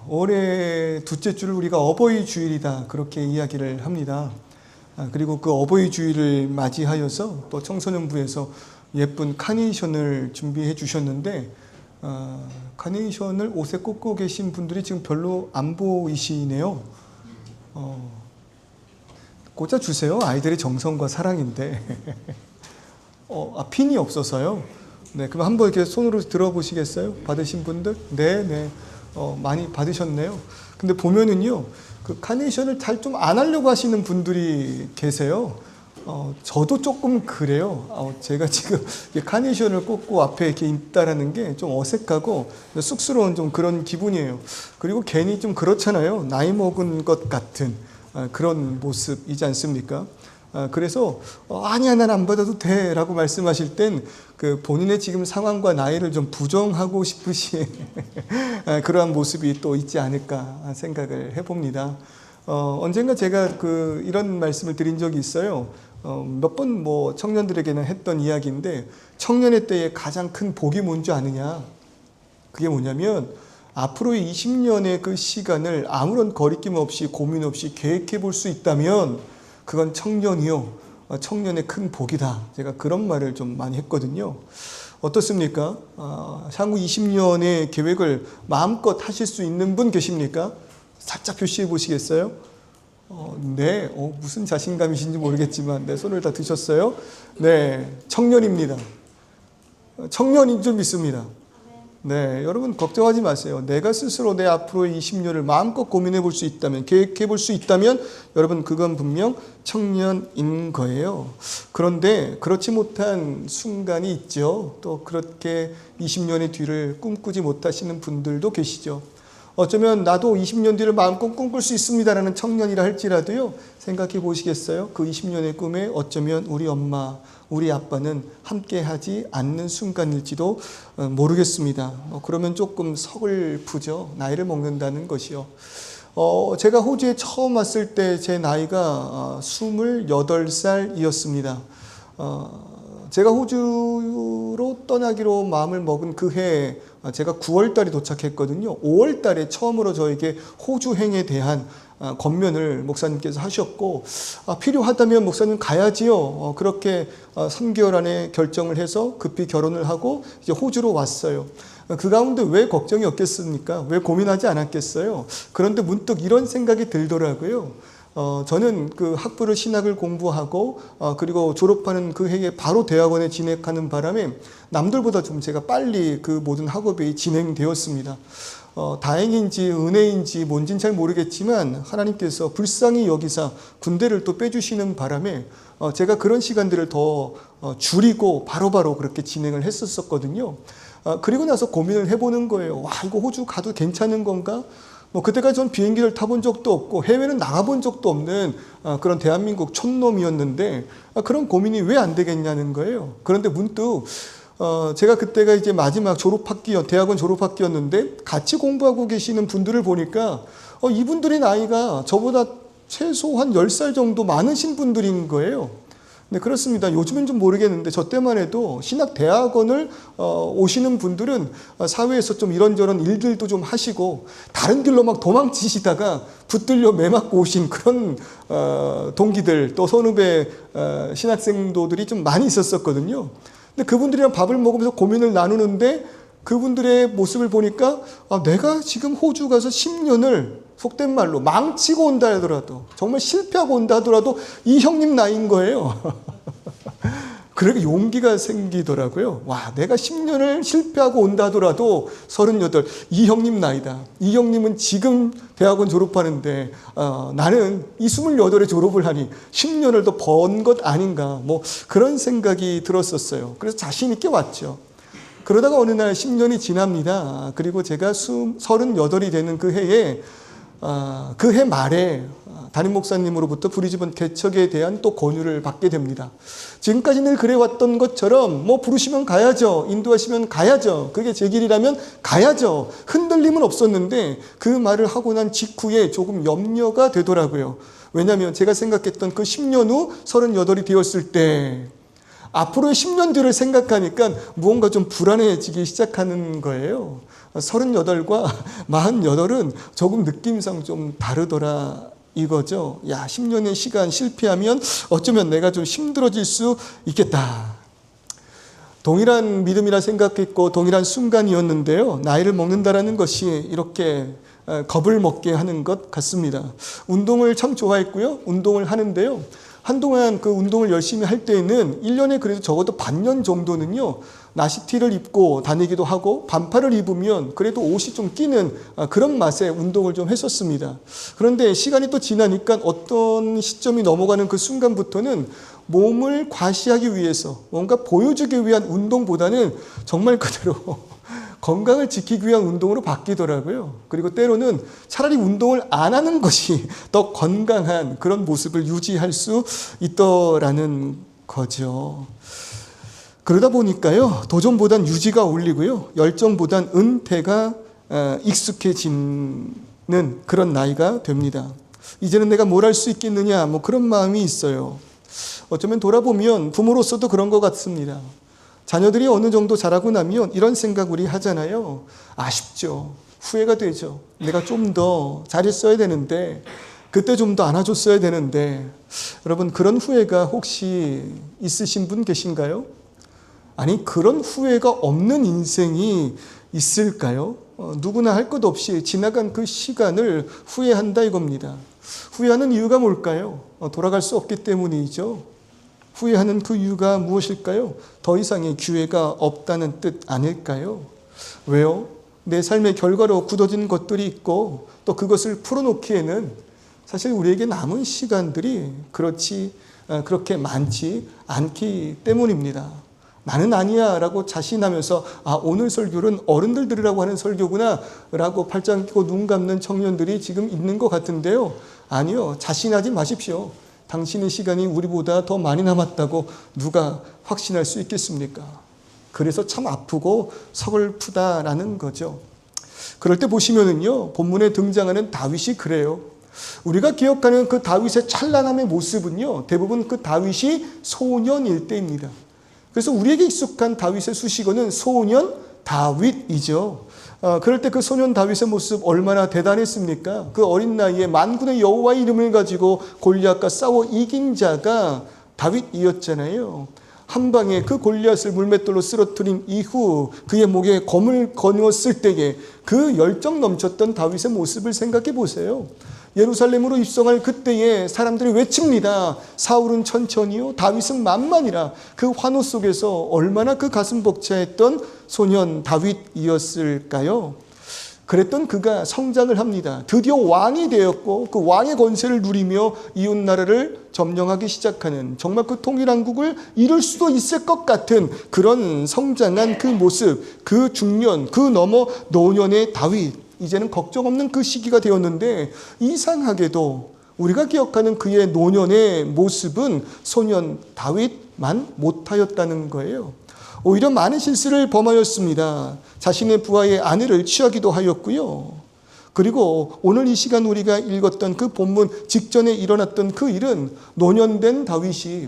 올해 둘째 주를 우리가 어버이 주일이다 그렇게 이야기를 합니다. 그리고 그 어버이 주일을 맞이하여서 또 청소년부에서 예쁜 카네이션을 준비해 주셨는데 카네이션을 옷에 꽂고 계신 분들이 지금 별로 안 보이시네요. 꽂아주세요. 아이들의 정성과 사랑인데. 핀이 없어서요. 네, 그럼 한번 이렇게 손으로 들어보시겠어요? 받으신 분들? 네. 많이 받으셨네요. 근데 보면은요, 그 카네이션을 잘 좀 안 하려고 하시는 분들이 계세요. 저도 조금 그래요. 제가 지금 카네이션을 꽂고 앞에 이렇게 있다라는 게 좀 어색하고 쑥스러운 좀 그런 기분이에요. 그리고 괜히 좀 그렇잖아요. 나이 먹은 것 같은 그런 모습이지 않습니까? 그래서 아니야 난 안 받아도 돼 라고 말씀하실 땐 그 본인의 지금 상황과 나이를 좀 부정하고 싶으신 그러한 모습이 또 있지 않을까 생각을 해봅니다. 언젠가 제가 이런 말씀을 드린 적이 있어요. 몇 번 뭐 청년들에게는 했던 이야기인데 청년의 때에 가장 큰 복이 뭔지 아느냐? 그게 뭐냐면 앞으로의 20년의 그 시간을 아무런 거리낌 없이 고민 없이 계획해 볼 수 있다면 그건 청년이요. 청년의 큰 복이다. 제가 그런 말을 좀 많이 했거든요. 어떻습니까? 향후 20년의 계획을 마음껏 하실 수 있는 분 계십니까? 살짝 표시해 보시겠어요? 네. 무슨 자신감이신지 모르겠지만 네, 손을 다 드셨어요? 네. 청년입니다. 청년인 줄 믿습니다. 네, 여러분 걱정하지 마세요. 내가 스스로 내 앞으로의 20년을 마음껏 고민해 볼 수 있다면, 계획해 볼 수 있다면 여러분 그건 분명 청년인 거예요. 그런데 그렇지 못한 순간이 있죠. 또 그렇게 20년의 뒤를 꿈꾸지 못하시는 분들도 계시죠. 어쩌면 나도 20년 뒤를 마음껏 꿈꿀 수 있습니다라는 청년이라 할지라도요, 생각해 보시겠어요? 그 20년의 꿈에 어쩌면 우리 엄마, 우리 아빠는 함께 하지 않는 순간일지도 모르겠습니다. 그러면 조금 서글프죠. 나이를 먹는다는 것이요. 제가 호주에 처음 왔을 때 제 나이가 28살이었습니다. 제가 호주로 떠나기로 마음을 먹은 그 해에 제가 9월 달에 도착했거든요. 5월 달에 처음으로 저에게 호주행에 대한 권면을 목사님께서 하셨고, 필요하다면 목사님 가야지요. 그렇게 3개월 안에 결정을 해서 급히 결혼을 하고 이제 호주로 왔어요. 그 가운데 왜 걱정이 없겠습니까? 왜 고민하지 않았겠어요? 그런데 문득 이런 생각이 들더라고요. 저는 그 학부를 신학을 공부하고 그리고 졸업하는 그 해에 바로 대학원에 진학하는 바람에 남들보다 좀 제가 빨리 그 모든 학업이 진행되었습니다. 다행인지 은혜인지 뭔진 잘 모르겠지만 하나님께서 불쌍히 여기사 군대를 또 빼주시는 바람에 제가 그런 시간들을 더 줄이고 바로바로 그렇게 진행을 했었거든요. 그리고 나서 고민을 해보는 거예요. 와, 이거 호주 가도 괜찮은 건가? 그때까지 전 비행기를 타본 적도 없고 해외는 나가본 적도 없는 그런 대한민국 촌놈이었는데 그런 고민이 왜 안 되겠냐는 거예요. 그런데 문득 제가 그때가 이제 마지막 대학원 졸업학기였는데 같이 공부하고 계시는 분들을 보니까 이분들의 나이가 저보다 최소한 10살 정도 많으신 분들인 거예요. 네, 그렇습니다. 요즘은 좀 모르겠는데 저 때만 해도 신학대학원을 오시는 분들은 사회에서 좀 이런저런 일들도 좀 하시고 다른 길로 막 도망치시다가 붙들려 매맞고 오신 그런 동기들 또 선후배 신학생도들이 좀 많이 있었거든요. 근데 그분들이랑 밥을 먹으면서 고민을 나누는데 그분들의 모습을 보니까 내가 지금 호주 가서 10년을 속된 말로 망치고 온다 하더라도 정말 실패하고 온다 하더라도 이 형님 나이인 거예요. 그렇게 용기가 생기더라고요. 와, 내가 10년을 실패하고 온다 하더라도 38, 이 형님 나이다. 이 형님은 지금 대학원 졸업하는데 나는 이 28에 졸업을 하니 10년을 더 번 것 아닌가 뭐 그런 생각이 들었었어요. 그래서 자신 있게 왔죠. 그러다가 어느 날 10년이 지납니다. 그리고 제가 38이 되는 그 해에 그 해 말에 담임 목사님으로부터 브리즈번 개척에 대한 또 권유를 받게 됩니다. 지금까지 늘 그래왔던 것처럼 뭐 부르시면 가야죠. 인도하시면 가야죠. 그게 제 길이라면 가야죠. 흔들림은 없었는데 그 말을 하고 난 직후에 조금 염려가 되더라고요. 왜냐하면 제가 생각했던 그 10년 후 38이 되었을 때 앞으로의 10년 뒤를 생각하니까 무언가 좀 불안해지기 시작하는 거예요. 38과 48은 조금 느낌상 좀 다르더라 이거죠. 야, 10년의 시간 실패하면 어쩌면 내가 좀 힘들어질 수 있겠다. 동일한 믿음이라 생각했고 동일한 순간이었는데요. 나이를 먹는다라는 것이 이렇게 겁을 먹게 하는 것 같습니다. 운동을 참 좋아했고요. 운동을 하는데요. 한동안 그 운동을 열심히 할 때에는 1년에 그래도 적어도 반년 정도는요. 나시티를 입고 다니기도 하고 반팔을 입으면 그래도 옷이 좀 끼는 그런 맛에 운동을 좀 했었습니다. 그런데 시간이 또 지나니까 어떤 시점이 넘어가는 그 순간부터는 몸을 과시하기 위해서 뭔가 보여주기 위한 운동보다는 정말 그대로 건강을 지키기 위한 운동으로 바뀌더라고요. 그리고 때로는 차라리 운동을 안 하는 것이 더 건강한 그런 모습을 유지할 수 있더라는 거죠. 그러다 보니까요, 도전보단 유지가 어울리고요, 열정보단 은퇴가 익숙해지는 그런 나이가 됩니다. 이제는 내가 뭘 할 수 있겠느냐, 뭐 그런 마음이 있어요. 어쩌면 돌아보면 부모로서도 그런 것 같습니다. 자녀들이 어느 정도 자라고 나면 이런 생각 우리 하잖아요. 아쉽죠. 후회가 되죠. 내가 좀 더 잘했어야 되는데, 그때 좀 더 안아줬어야 되는데. 여러분, 그런 후회가 혹시 있으신 분 계신가요? 아니, 그런 후회가 없는 인생이 있을까요? 누구나 할 것 없이 지나간 그 시간을 후회한다 이겁니다. 후회하는 이유가 뭘까요? 돌아갈 수 없기 때문이죠. 후회하는 그 이유가 무엇일까요? 더 이상의 기회가 없다는 뜻 아닐까요? 왜요? 내 삶의 결과로 굳어진 것들이 있고 또 그것을 풀어놓기에는 사실 우리에게 남은 시간들이 그렇게 많지 않기 때문입니다. 나는 아니야 라고 자신하면서 오늘 설교는 어른들 들으라고 하는 설교구나 라고 팔짱 끼고 눈 감는 청년들이 지금 있는 것 같은데요. 아니요, 자신하지 마십시오. 당신의 시간이 우리보다 더 많이 남았다고 누가 확신할 수 있겠습니까? 그래서 참 아프고 서글프다라는 거죠. 그럴 때 보시면은요, 본문에 등장하는 다윗이 그래요. 우리가 기억하는 그 다윗의 찬란함의 모습은요, 대부분 그 다윗이 소년일 때입니다. 그래서 우리에게 익숙한 다윗의 수식어는 소년 다윗이죠. 그럴 때 그 소년 다윗의 모습 얼마나 대단했습니까? 그 어린 나이에 만군의 여호와의 이름을 가지고 골리앗과 싸워 이긴 자가 다윗이었잖아요. 한 방에 그 골리앗을 물맷돌로 쓰러뜨린 이후 그의 목에 검을 거누었을 때에 그 열정 넘쳤던 다윗의 모습을 생각해 보세요. 예루살렘으로 입성할 그때에 사람들이 외칩니다. 사울은 천천히요, 다윗은 만만이라. 그 환호 속에서 얼마나 그 가슴 벅차했던 소년 다윗이었을까요? 그랬던 그가 성장을 합니다. 드디어 왕이 되었고 그 왕의 권세를 누리며 이웃 나라를 점령하기 시작하는, 정말 그 통일한국을 이룰 수도 있을 것 같은 그런 성장한 그 모습, 그 중년, 그 너머 노년의 다윗. 이제는 걱정 없는 그 시기가 되었는데 이상하게도 우리가 기억하는 그의 노년의 모습은 소년 다윗만 못하였다는 거예요. 오히려 많은 실수를 범하였습니다. 자신의 부하의 아내를 취하기도 하였고요. 그리고 오늘 이 시간 우리가 읽었던 그 본문 직전에 일어났던 그 일은 노년된 다윗이,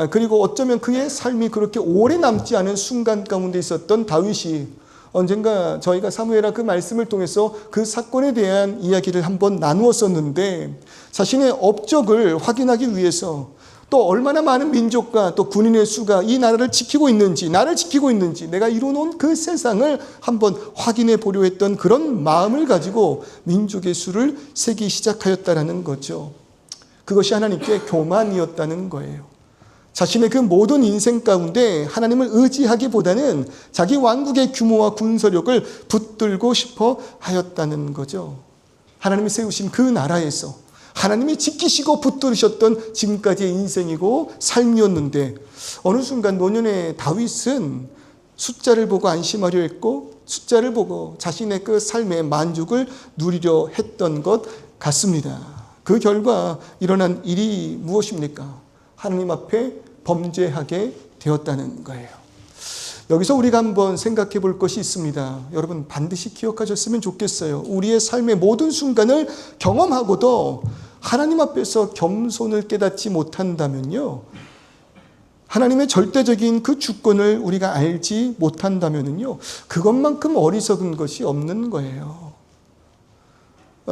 그리고 어쩌면 그의 삶이 그렇게 오래 남지 않은 순간 가운데 있었던 다윗이 언젠가 저희가 사무엘하 그 말씀을 통해서 그 사건에 대한 이야기를 한번 나누었었는데, 자신의 업적을 확인하기 위해서 또 얼마나 많은 민족과 또 군인의 수가 이 나라를 지키고 있는지, 나를 지키고 있는지, 내가 이루어놓은 그 세상을 한번 확인해 보려 했던 그런 마음을 가지고 민족의 수를 세기 시작하였다는 거죠. 그것이 하나님께 교만이었다는 거예요. 자신의 그 모든 인생 가운데 하나님을 의지하기보다는 자기 왕국의 규모와 군사력을 붙들고 싶어 하였다는 거죠. 하나님이 세우신 그 나라에서 하나님이 지키시고 붙들으셨던 지금까지의 인생이고 삶이었는데, 어느 순간 노년의 다윗은 숫자를 보고 안심하려 했고 숫자를 보고 자신의 그 삶의 만족을 누리려 했던 것 같습니다. 그 결과 일어난 일이 무엇입니까? 하나님 앞에 범죄하게 되었다는 거예요. 여기서 우리가 한번 생각해 볼 것이 있습니다. 여러분 반드시 기억하셨으면 좋겠어요. 우리의 삶의 모든 순간을 경험하고도 하나님 앞에서 겸손을 깨닫지 못한다면요, 하나님의 절대적인 그 주권을 우리가 알지 못한다면요, 그것만큼 어리석은 것이 없는 거예요.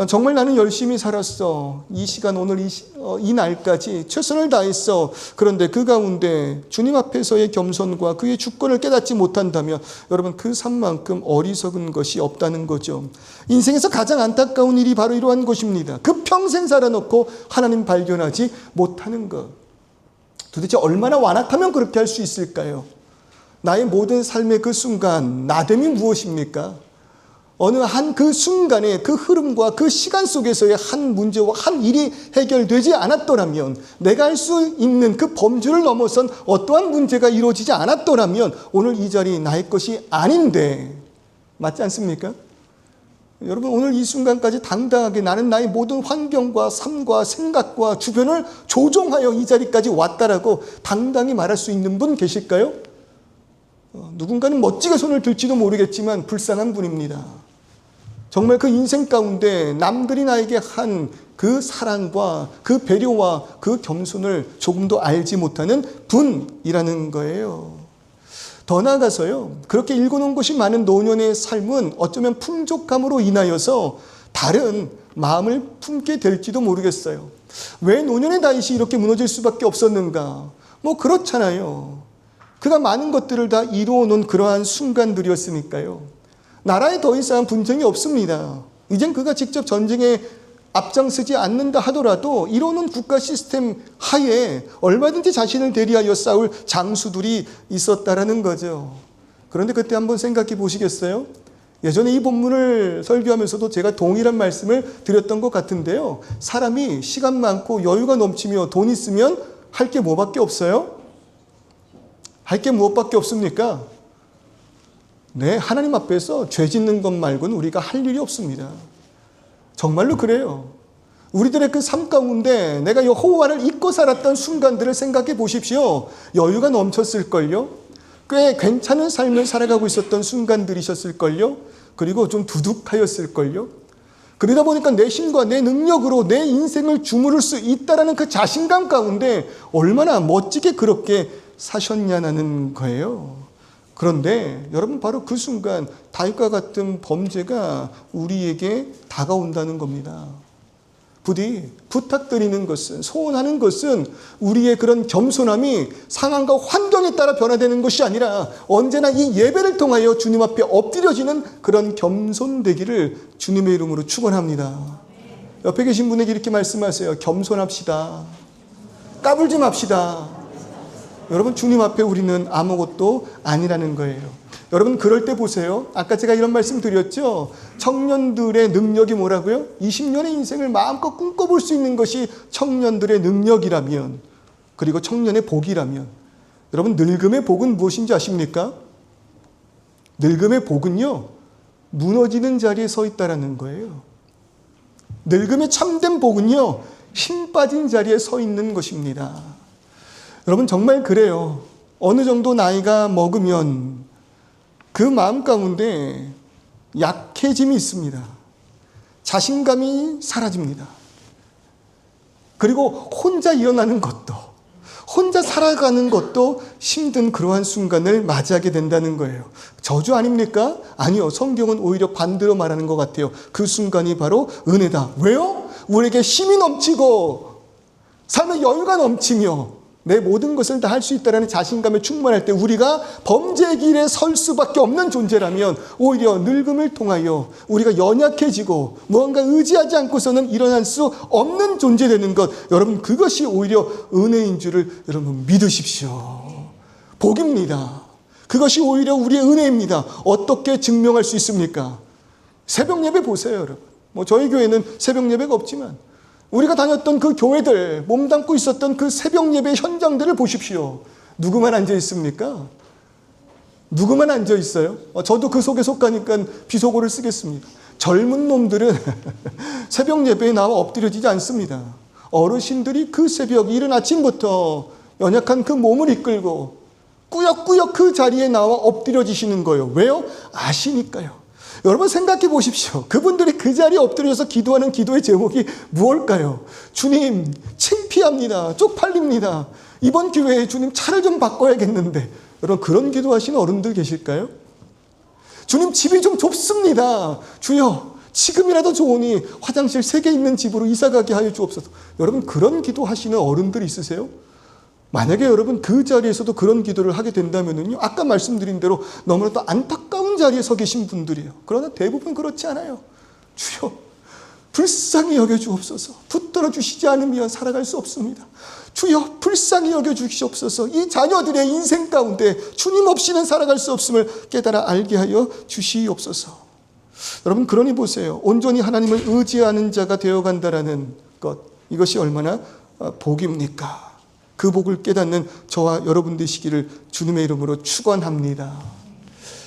정말 나는 열심히 살았어. 이 시간, 오늘 이 날까지 최선을 다했어. 그런데 그 가운데 주님 앞에서의 겸손과 그의 주권을 깨닫지 못한다면 여러분, 그 삶만큼 어리석은 것이 없다는 거죠. 인생에서 가장 안타까운 일이 바로 이러한 것입니다. 그 평생 살아놓고 하나님 발견하지 못하는 것. 도대체 얼마나 완악하면 그렇게 할 수 있을까요? 나의 모든 삶의 그 순간, 나됨이 무엇입니까? 어느 한 그 순간에 그 흐름과 그 시간 속에서의 한 문제와 한 일이 해결되지 않았더라면, 내가 할 수 있는 그 범주를 넘어선 어떠한 문제가 이루어지지 않았더라면 오늘 이 자리 나의 것이 아닌데, 맞지 않습니까? 여러분, 오늘 이 순간까지 당당하게 나는 나의 모든 환경과 삶과 생각과 주변을 조종하여 이 자리까지 왔다라고 당당히 말할 수 있는 분 계실까요? 누군가는 멋지게 손을 들지도 모르겠지만 불쌍한 분입니다. 정말 그 인생 가운데 남들이 나에게 한 그 사랑과 그 배려와 그 겸손을 조금도 알지 못하는 분이라는 거예요. 더 나아가서요, 그렇게 읽어놓은 것이 많은 노년의 삶은 어쩌면 풍족함으로 인하여서 다른 마음을 품게 될지도 모르겠어요. 왜 노년의 다윗이 이렇게 무너질 수밖에 없었는가? 뭐 그렇잖아요. 그가 많은 것들을 다 이루어놓은 그러한 순간들이었으니까요. 나라에 더 이상 분쟁이 없습니다. 이젠 그가 직접 전쟁에 앞장서지 않는다 하더라도 이루어놓은 국가 시스템 하에 얼마든지 자신을 대리하여 싸울 장수들이 있었다라는 거죠. 그런데 그때 한번 생각해 보시겠어요? 예전에 이 본문을 설교하면서도 제가 동일한 말씀을 드렸던 것 같은데요. 사람이 시간 많고 여유가 넘치며 돈 있으면 할 게 뭐밖에 없어요? 할 게 무엇밖에 없습니까? 네, 하나님 앞에서 죄 짓는 것 말고는 우리가 할 일이 없습니다. 정말로 그래요. 우리들의 그 삶 가운데 내가 여호와를 잊고 살았던 순간들을 생각해 보십시오. 여유가 넘쳤을걸요? 꽤 괜찮은 삶을 살아가고 있었던 순간들이셨을걸요? 그리고 좀 두둑하였을걸요? 그러다 보니까 내 힘과 내 능력으로 내 인생을 주무를 수 있다는 그 자신감 가운데 얼마나 멋지게 그렇게 사셨냐는 거예요. 그런데 여러분, 바로 그 순간 다윗과 같은 범죄가 우리에게 다가온다는 겁니다. 부디 부탁드리는 것은, 소원하는 것은 우리의 그런 겸손함이 상황과 환경에 따라 변화되는 것이 아니라 언제나 이 예배를 통하여 주님 앞에 엎드려지는 그런 겸손되기를 주님의 이름으로 축원합니다. 옆에 계신 분에게 이렇게 말씀하세요. 겸손합시다. 까불지 맙시다. 여러분, 주님 앞에 우리는 아무것도 아니라는 거예요. 여러분, 그럴 때 보세요. 아까 제가 이런 말씀 드렸죠. 청년들의 능력이 뭐라고요? 20년의 인생을 마음껏 꿈꿔볼 수 있는 것이 청년들의 능력이라면, 그리고 청년의 복이라면, 여러분, 늙음의 복은 무엇인지 아십니까? 늙음의 복은요, 무너지는 자리에 서 있다라는 거예요. 늙음의 참된 복은요, 힘 빠진 자리에 서 있는 것입니다. 여러분, 정말 그래요. 어느 정도 나이가 먹으면 그 마음 가운데 약해짐이 있습니다. 자신감이 사라집니다. 그리고 혼자 일어나는 것도, 혼자 살아가는 것도 힘든 그러한 순간을 맞이하게 된다는 거예요. 저주 아닙니까? 아니요. 성경은 오히려 반대로 말하는 것 같아요. 그 순간이 바로 은혜다. 왜요? 우리에게 힘이 넘치고 삶의 여유가 넘치며 내 모든 것을 다 할 수 있다는 자신감에 충만할 때 우리가 범죄의 길에 설 수밖에 없는 존재라면 오히려 늙음을 통하여 우리가 연약해지고 무언가 의지하지 않고서는 일어날 수 없는 존재 되는 것, 여러분, 그것이 오히려 은혜인 줄을 여러분 믿으십시오. 복입니다. 그것이 오히려 우리의 은혜입니다. 어떻게 증명할 수 있습니까? 새벽 예배 보세요, 여러분. 저희 교회는 새벽 예배가 없지만 우리가 다녔던 그 교회들, 몸담고 있었던 그 새벽 예배 현장들을 보십시오. 누구만 앉아 있습니까? 누구만 앉아 있어요? 저도 그 속에 속하니까 비속어를 쓰겠습니다. 젊은 놈들은 새벽 예배에 나와 엎드려지지 않습니다. 어르신들이 그 새벽 이른 아침부터 연약한 그 몸을 이끌고 꾸역꾸역 그 자리에 나와 엎드려지시는 거예요. 왜요? 아시니까요. 여러분, 생각해 보십시오. 그분들이 그 자리에 엎드려서 기도하는 기도의 제목이 무엇일까요? 주님, 창피합니다. 쪽팔립니다. 이번 기회에 주님 차를 좀 바꿔야겠는데. 여러분 그런 기도하시는 어른들 계실까요? 주님 집이 좀 좁습니다. 주여 지금이라도 좋으니 화장실 3개 있는 집으로 이사가게 하여 주옵소서. 여러분 그런 기도하시는 어른들 있으세요? 만약에 여러분 그 자리에서도 그런 기도를 하게 된다면요, 아까 말씀드린 대로 너무나도 안타까운 자리에 서 계신 분들이에요. 그러나 대부분 그렇지 않아요. 주여 불쌍히 여겨주옵소서. 붙들어 주시지 않으면 살아갈 수 없습니다. 주여 불쌍히 여겨주시옵소서. 이 자녀들의 인생 가운데 주님 없이는 살아갈 수 없음을 깨달아 알게 하여 주시옵소서. 여러분 그러니 보세요. 온전히 하나님을 의지하는 자가 되어간다라는 것, 이것이 얼마나 복입니까? 그 복을 깨닫는 저와 여러분 되시기를 주님의 이름으로 축원합니다.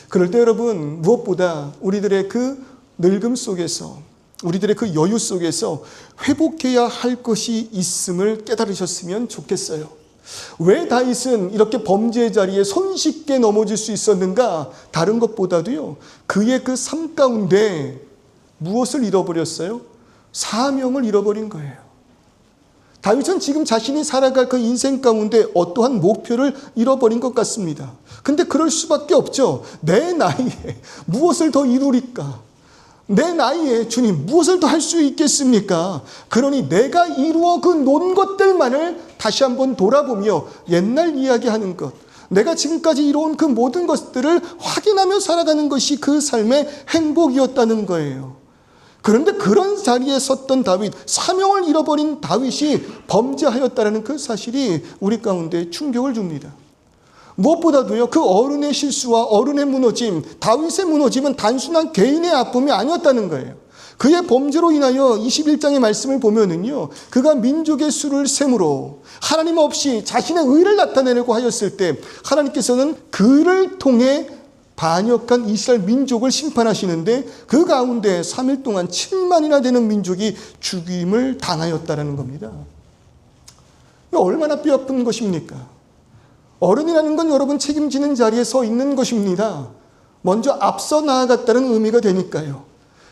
그럴 때 여러분 무엇보다 우리들의 그 늙음 속에서, 우리들의 그 여유 속에서 회복해야 할 것이 있음을 깨달으셨으면 좋겠어요. 왜 다윗은 이렇게 범죄의 자리에 손쉽게 넘어질 수 있었는가? 다른 것보다도요, 그의 그 삶 가운데 무엇을 잃어버렸어요? 사명을 잃어버린 거예요. 다윗은 지금 자신이 살아갈 그 인생 가운데 어떠한 목표를 잃어버린 것 같습니다. 근데 그럴 수밖에 없죠. 내 나이에 무엇을 더 이루리까? 내 나이에 주님 무엇을 더 할 수 있겠습니까? 그러니 내가 이루어 그 놓은 것들만을 다시 한번 돌아보며 옛날 이야기하는 것, 내가 지금까지 이뤄온 그 모든 것들을 확인하며 살아가는 것이 그 삶의 행복이었다는 거예요. 그런데 그런 자리에 섰던 다윗, 사명을 잃어버린 다윗이 범죄하였다는 그 사실이 우리 가운데 충격을 줍니다. 무엇보다도요, 그 어른의 실수와 어른의 무너짐, 다윗의 무너짐은 단순한 개인의 아픔이 아니었다는 거예요. 그의 범죄로 인하여 21장의 말씀을 보면은요, 그가 민족의 수를 셈으로 하나님 없이 자신의 의를 나타내려고 하였을 때 하나님께서는 그를 통해 반역한 이스라엘 민족을 심판하시는데 그 가운데 3일 동안 7만이나 되는 민족이 죽임을 당하였다는 겁니다. 얼마나 뼈아픈 것입니까? 어른이라는 건 여러분 책임지는 자리에 서 있는 것입니다. 먼저 앞서 나아갔다는 의미가 되니까요.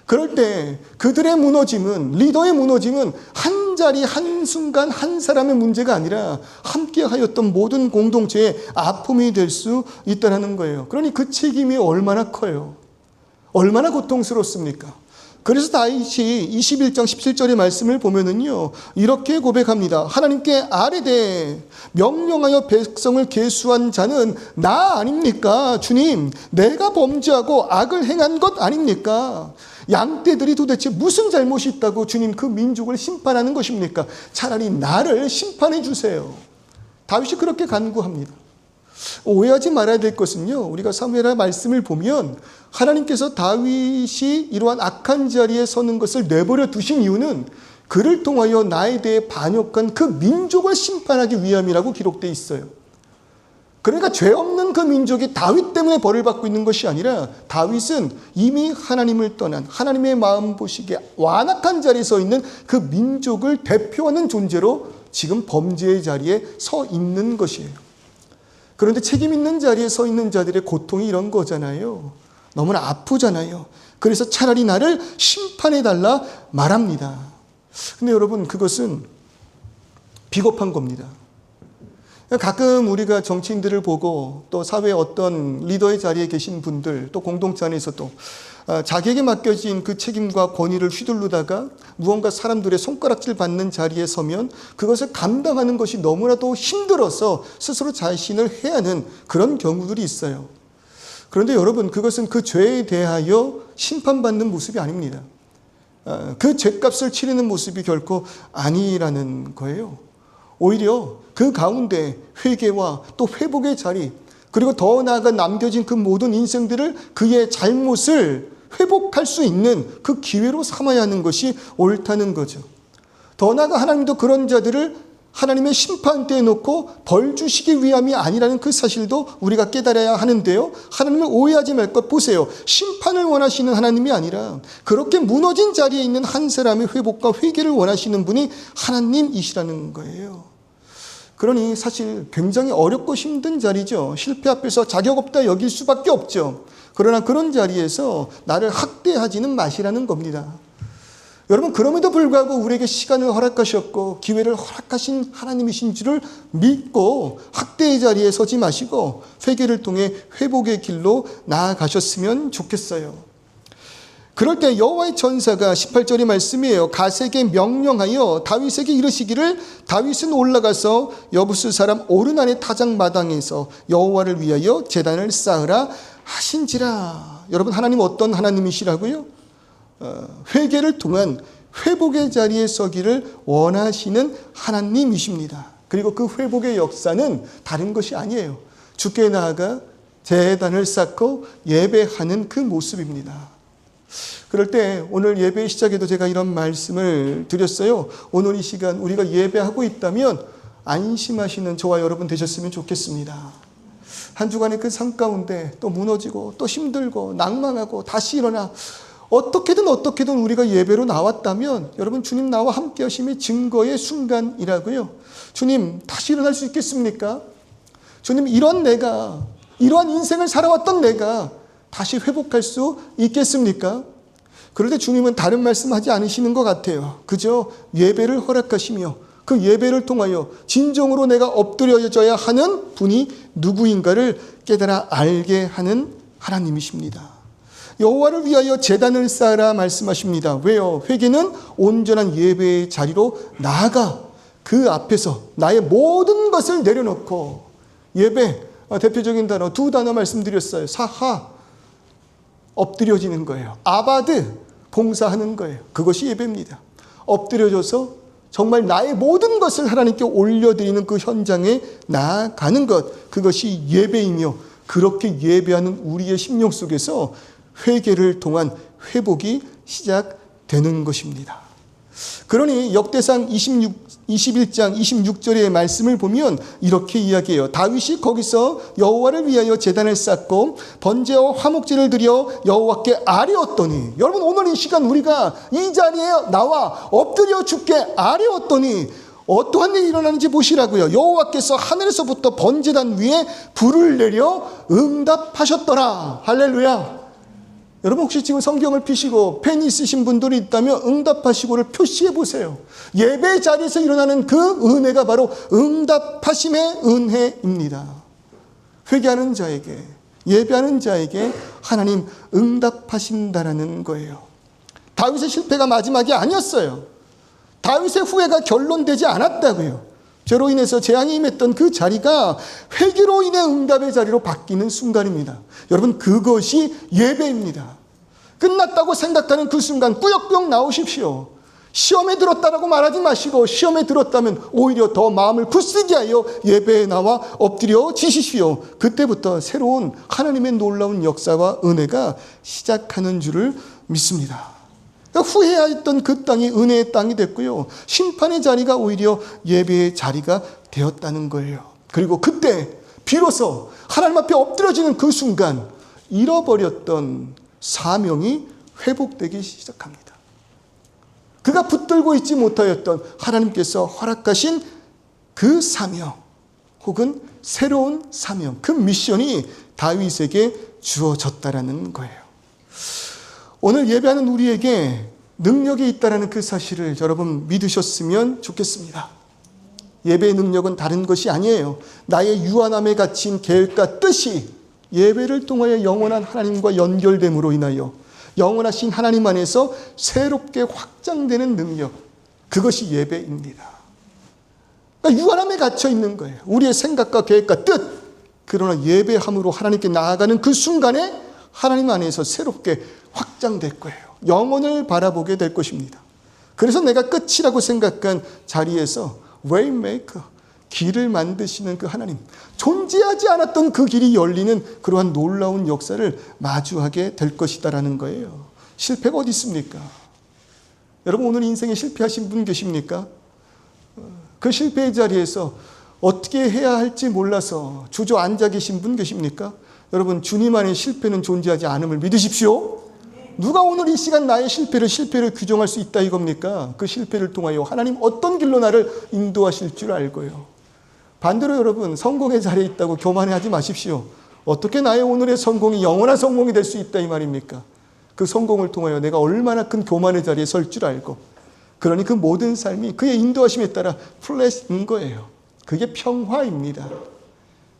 그럴 때 그들의 무너짐은, 리더의 무너짐은 한 자리 한순간 한 사람의 문제가 아니라 함께 하였던 모든 공동체의 아픔이 될 수 있다는 거예요. 그러니 그 책임이 얼마나 커요. 얼마나 고통스럽습니까? 그래서 다윗이 21장 17절의 말씀을 보면은요, 이렇게 고백합니다. 하나님께 아뢰되 명령하여 백성을 계수한 자는 나 아닙니까? 주님, 내가 범죄하고 악을 행한 것 아닙니까? 양떼들이 도대체 무슨 잘못이 있다고 주님 그 민족을 심판하는 것입니까? 차라리 나를 심판해 주세요. 다윗이 그렇게 간구합니다. 오해하지 말아야 될 것은요, 우리가 사무엘하 말씀을 보면 하나님께서 다윗이 이러한 악한 자리에 서는 것을 내버려 두신 이유는 그를 통하여 나에 대해 반역한 그 민족을 심판하기 위함이라고 기록되어 있어요. 그러니까 죄 없는 그 민족이 다윗 때문에 벌을 받고 있는 것이 아니라 다윗은 이미 하나님을 떠난, 하나님의 마음 보시기에 완악한 자리에 서 있는 그 민족을 대표하는 존재로 지금 범죄의 자리에 서 있는 것이에요. 그런데 책임 있는 자리에 서 있는 자들의 고통이 이런 거잖아요. 너무나 아프잖아요. 그래서 차라리 나를 심판해달라 말합니다. 근데 여러분 그것은 비겁한 겁니다. 가끔 우리가 정치인들을 보고 또 사회의 어떤 리더의 자리에 계신 분들, 또 공동체 안에서도 자기에게 맡겨진 그 책임과 권위를 휘두르다가 무언가 사람들의 손가락질 받는 자리에 서면 그것을 감당하는 것이 너무나도 힘들어서 스스로 자신을 해하는 그런 경우들이 있어요. 그런데 여러분 그것은 그 죄에 대하여 심판받는 모습이 아닙니다. 그 죄값을 치르는 모습이 결코 아니라는 거예요. 오히려 그 가운데 회개와 또 회복의 자리, 그리고 더 나아가 남겨진 그 모든 인생들을 그의 잘못을 회복할 수 있는 그 기회로 삼아야 하는 것이 옳다는 거죠. 더 나아가 하나님도 그런 자들을 하나님의 심판대에 놓고 벌 주시기 위함이 아니라는 그 사실도 우리가 깨달아야 하는데요. 하나님을 오해하지 말 것 보세요. 심판을 원하시는 하나님이 아니라 그렇게 무너진 자리에 있는 한 사람의 회복과 회개를 원하시는 분이 하나님이시라는 거예요. 그러니 사실 굉장히 어렵고 힘든 자리죠. 실패 앞에서 자격 없다 여길 수밖에 없죠. 그러나 그런 자리에서 나를 학대하지는 마시라는 겁니다. 여러분, 그럼에도 불구하고 우리에게 시간을 허락하셨고 기회를 허락하신 하나님이신 줄을 믿고 학대의 자리에 서지 마시고 회개를 통해 회복의 길로 나아가셨으면 좋겠어요. 그럴 때 여호와의 전사가 18절의 말씀이에요. 갓에게 명령하여 다윗에게 이르시기를 다윗은 올라가서 여부스 사람 오르난의 타작마당에서 여호와를 위하여 제단을 쌓으라 하신지라. 여러분, 하나님 어떤 하나님이시라고요? 회개를 통한 회복의 자리에 서기를 원하시는 하나님이십니다. 그리고 그 회복의 역사는 다른 것이 아니에요. 주께 나아가 제단을 쌓고 예배하는 그 모습입니다. 그럴 때 오늘 예배 시작에도 제가 이런 말씀을 드렸어요. 오늘 이 시간 우리가 예배하고 있다면 안심하시는 저와 여러분 되셨으면 좋겠습니다. 한 주간의 그 삶 가운데 또 무너지고 또 힘들고 낭망하고 다시 일어나 어떻게든 우리가 예배로 나왔다면 여러분, 주님 나와 함께 하심의 증거의 순간이라고요. 주님, 다시 일어날 수 있겠습니까? 주님, 이러한 인생을 살아왔던 내가 다시 회복할 수 있겠습니까? 그럴 때 주님은 다른 말씀하지 않으시는 것 같아요. 그저 예배를 허락하시며 그 예배를 통하여 진정으로 내가 엎드려져야 하는 분이 누구인가를 깨달아 알게 하는 하나님이십니다. 여호와를 위하여 제단을 쌓으라 말씀하십니다. 왜요? 회개는 온전한 예배의 자리로 나아가 그 앞에서 나의 모든 것을 내려놓고 예배, 대표적인 단어 두 단어 말씀드렸어요. 사하, 엎드려지는 거예요. 아바드, 봉사하는 거예요. 그것이 예배입니다. 엎드려져서 정말 나의 모든 것을 하나님께 올려드리는 그 현장에 나아가는 것, 그것이 예배이며 그렇게 예배하는 우리의 심령 속에서 회개를 통한 회복이 시작되는 것입니다. 그러니 역대상 21장 26절의 말씀을 보면 이렇게 이야기해요. 다윗이 거기서 여호와를 위하여 제단을 쌓고 번제와 화목제를 드려 여호와께 아뢰었더니, 여러분, 오늘 이 시간 우리가 이 자리에 나와 엎드려 주께 아뢰었더니 어떠한 일이 일어나는지 보시라고요. 여호와께서 하늘에서부터 번제단 위에 불을 내려 응답하셨더라. 할렐루야. 여러분, 혹시 지금 성경을 피시고 펜이 있으신 분들이 있다면 응답하시고를 표시해 보세요. 예배 자리에서 일어나는 그 은혜가 바로 응답하심의 은혜입니다. 회개하는 자에게, 예배하는 자에게 하나님 응답하신다라는 거예요. 다윗의 실패가 마지막이 아니었어요. 다윗의 후회가 결론되지 않았다고요. 죄로 인해서 재앙이 임했던 그 자리가 회개로 인해 응답의 자리로 바뀌는 순간입니다. 여러분, 그것이 예배입니다. 끝났다고 생각하는 그 순간 꾸역꾸역 나오십시오. 시험에 들었다라고 말하지 마시고 시험에 들었다면 오히려 더 마음을 굳세게 하여 예배에 나와 엎드려 지시십시오. 그때부터 새로운 하나님의 놀라운 역사와 은혜가 시작하는 줄을 믿습니다. 후회했던 그 땅이 은혜의 땅이 됐고요. 심판의 자리가 오히려 예배의 자리가 되었다는 거예요. 그리고 그때 비로소 하나님 앞에 엎드려지는 그 순간 잃어버렸던 사명이 회복되기 시작합니다. 그가 붙들고 있지 못하였던 하나님께서 허락하신 그 사명 혹은 새로운 사명, 그 미션이 다윗에게 주어졌다라는 거예요. 오늘 예배하는 우리에게 능력이 있다는 그 사실을 여러분 믿으셨으면 좋겠습니다. 예배의 능력은 다른 것이 아니에요. 나의 유한함에 갇힌 계획과 뜻이 예배를 통하여 영원한 하나님과 연결됨으로 인하여 영원하신 하나님 안에서 새롭게 확장되는 능력, 그것이 예배입니다. 그러니까 유한함에 갇혀 있는 거예요. 우리의 생각과 계획과 뜻. 그러나 예배함으로 하나님께 나아가는 그 순간에 하나님 안에서 새롭게 확장될 거예요. 영혼을 바라보게 될 것입니다. 그래서 내가 끝이라고 생각한 자리에서 웨이메이커, 길을 만드시는 그 하나님, 존재하지 않았던 그 길이 열리는 그러한 놀라운 역사를 마주하게 될 것이다라는 거예요. 실패가 어디 있습니까? 여러분, 오늘 인생에 실패하신 분 계십니까? 그 실패의 자리에서 어떻게 해야 할지 몰라서 주저앉아 계신 분 계십니까? 여러분, 주님 안에 실패는 존재하지 않음을 믿으십시오. 누가 오늘 이 시간 나의 실패를 규정할 수 있다 이겁니까? 그 실패를 통하여 하나님 어떤 길로 나를 인도하실 줄 알고요. 반대로 여러분, 성공의 자리에 있다고 교만해하지 마십시오. 어떻게 나의 오늘의 성공이 영원한 성공이 될 수 있다 이 말입니까? 그 성공을 통하여 내가 얼마나 큰 교만의 자리에 설 줄 알고, 그러니 그 모든 삶이 그의 인도하심에 따라 플랫인 거예요. 그게 평화입니다.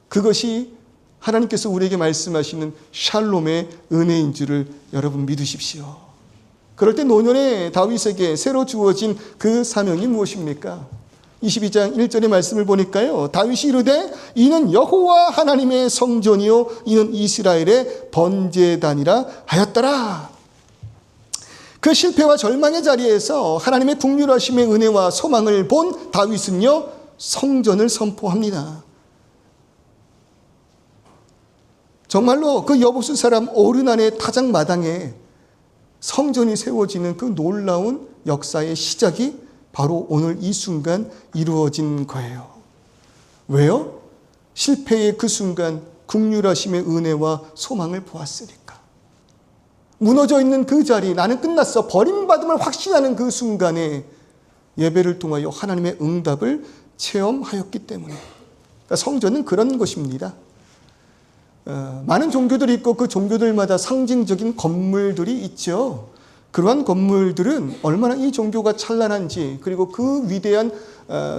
그것이 하나님께서 우리에게 말씀하시는 샬롬의 은혜인 줄을 여러분 믿으십시오. 그럴 때 노년의 다윗에게 새로 주어진 그 사명이 무엇입니까? 22장 1절의 말씀을 보니까요, 다윗이 이르되 이는 여호와 하나님의 성전이요 이는 이스라엘의 번제단이라 하였더라. 그 실패와 절망의 자리에서 하나님의 국률하심의 은혜와 소망을 본 다윗은요, 성전을 선포합니다. 정말로 그 여보수 사람 오르난의 타작마당에 성전이 세워지는 그 놀라운 역사의 시작이 바로 오늘 이 순간 이루어진 거예요. 왜요? 실패의 그 순간 국률하심의 은혜와 소망을 보았으니까. 무너져 있는 그 자리, 나는 끝났어, 버림받음을 확신하는 그 순간에 예배를 통하여 하나님의 응답을 체험하였기 때문에. 그러니까 성전은 그런 것입니다. 많은 종교들이 있고 그 종교들마다 상징적인 건물들이 있죠. 그러한 건물들은 얼마나 이 종교가 찬란한지, 그리고 그 위대한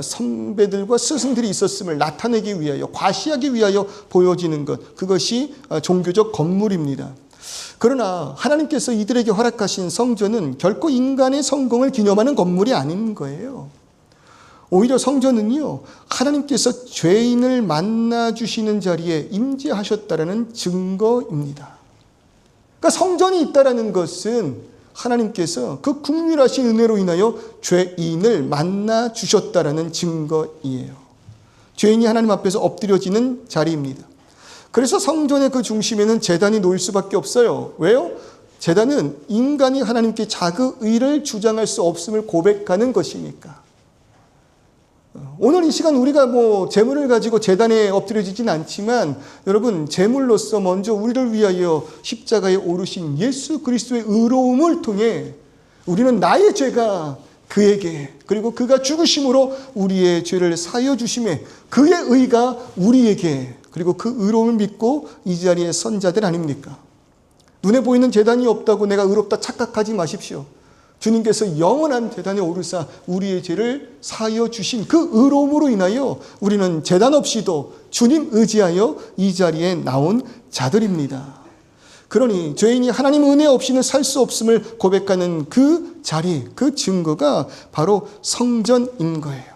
선배들과 스승들이 있었음을 나타내기 위하여, 과시하기 위하여 보여지는 것, 그것이 종교적 건물입니다. 그러나 하나님께서 이들에게 허락하신 성전은 결코 인간의 성공을 기념하는 건물이 아닌 거예요. 오히려 성전은요, 하나님께서 죄인을 만나주시는 자리에 임재하셨다라는 증거입니다. 그러니까 성전이 있다라는 것은 하나님께서 그 국률하신 은혜로 인하여 죄인을 만나주셨다라는 증거이에요. 죄인이 하나님 앞에서 엎드려지는 자리입니다. 그래서 성전의 그 중심에는 제단이 놓일 수밖에 없어요. 왜요? 제단은 인간이 하나님께 자기의를 주장할 수 없음을 고백하는 것이니까. 오늘 이 시간 우리가 재물을 가지고 제단에 엎드려지진 않지만, 여러분, 제물로서 먼저 우리를 위하여 십자가에 오르신 예수 그리스도의 의로움을 통해 우리는 나의 죄가 그에게, 그리고 그가 죽으심으로 우리의 죄를 사하여 주심에 그의 의가 우리에게, 그리고 그 의로움을 믿고 이 자리에 선 자들 아닙니까? 눈에 보이는 제단이 없다고 내가 의롭다 착각하지 마십시오. 주님께서 영원한 제단에 오르사 우리의 죄를 사하여 주신 그 의로움으로 인하여 우리는 제단 없이도 주님 의지하여 이 자리에 나온 자들입니다. 그러니 죄인이 하나님 은혜 없이는 살 수 없음을 고백하는 그 자리, 그 증거가 바로 성전인 거예요.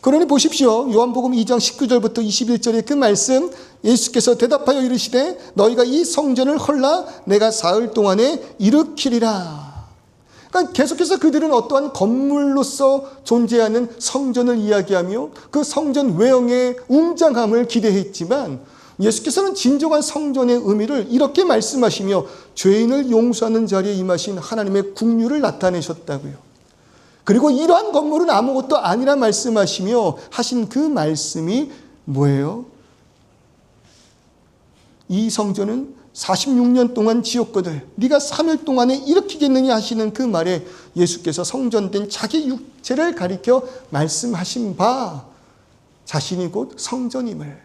그러니 보십시오. 요한복음 2장 19절부터 21절의 그 말씀, 예수께서 대답하여 이르시되 너희가 이 성전을 헐라 내가 사흘 동안에 일으키리라. 그러니까 계속해서 그들은 어떠한 건물로서 존재하는 성전을 이야기하며 그 성전 외형의 웅장함을 기대했지만, 예수께서는 진정한 성전의 의미를 이렇게 말씀하시며 죄인을 용서하는 자리에 임하신 하나님의 국률을 나타내셨다고요. 그리고 이러한 건물은 아무것도 아니라 말씀하시며 하신 그 말씀이 뭐예요? 이 성전은 46년 동안 지었거늘 네가 3일 동안에 일으키겠느냐 하시는 그 말에 예수께서 성전된 자기 육체를 가리켜 말씀하신 바, 자신이 곧 성전임을,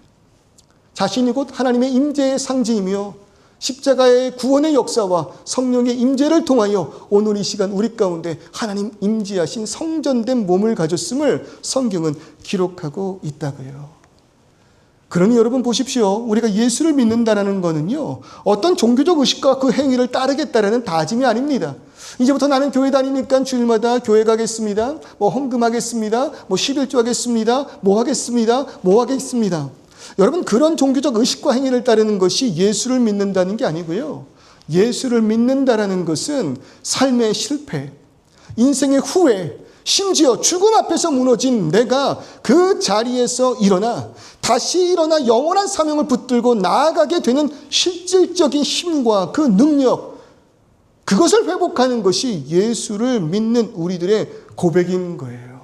자신이 곧 하나님의 임재의 상징이며 십자가의 구원의 역사와 성령의 임재를 통하여 오늘 이 시간 우리 가운데 하나님 임재하신 성전된 몸을 가졌음을 성경은 기록하고 있다고요. 그러니 여러분 보십시오. 우리가 예수를 믿는다는 것은요, 어떤 종교적 의식과 그 행위를 따르겠다라는 다짐이 아닙니다. 이제부터 나는 교회 다니니까 주일마다 교회 가겠습니다. 헌금하겠습니다. 11조 하겠습니다. 하겠습니다. 여러분, 그런 종교적 의식과 행위를 따르는 것이 예수를 믿는다는 게 아니고요. 예수를 믿는다라는 것은 삶의 실패, 인생의 후회, 심지어 죽음 앞에서 무너진 내가 그 자리에서 다시 일어나 영원한 사명을 붙들고 나아가게 되는 실질적인 힘과 그 능력, 그것을 회복하는 것이 예수를 믿는 우리들의 고백인 거예요.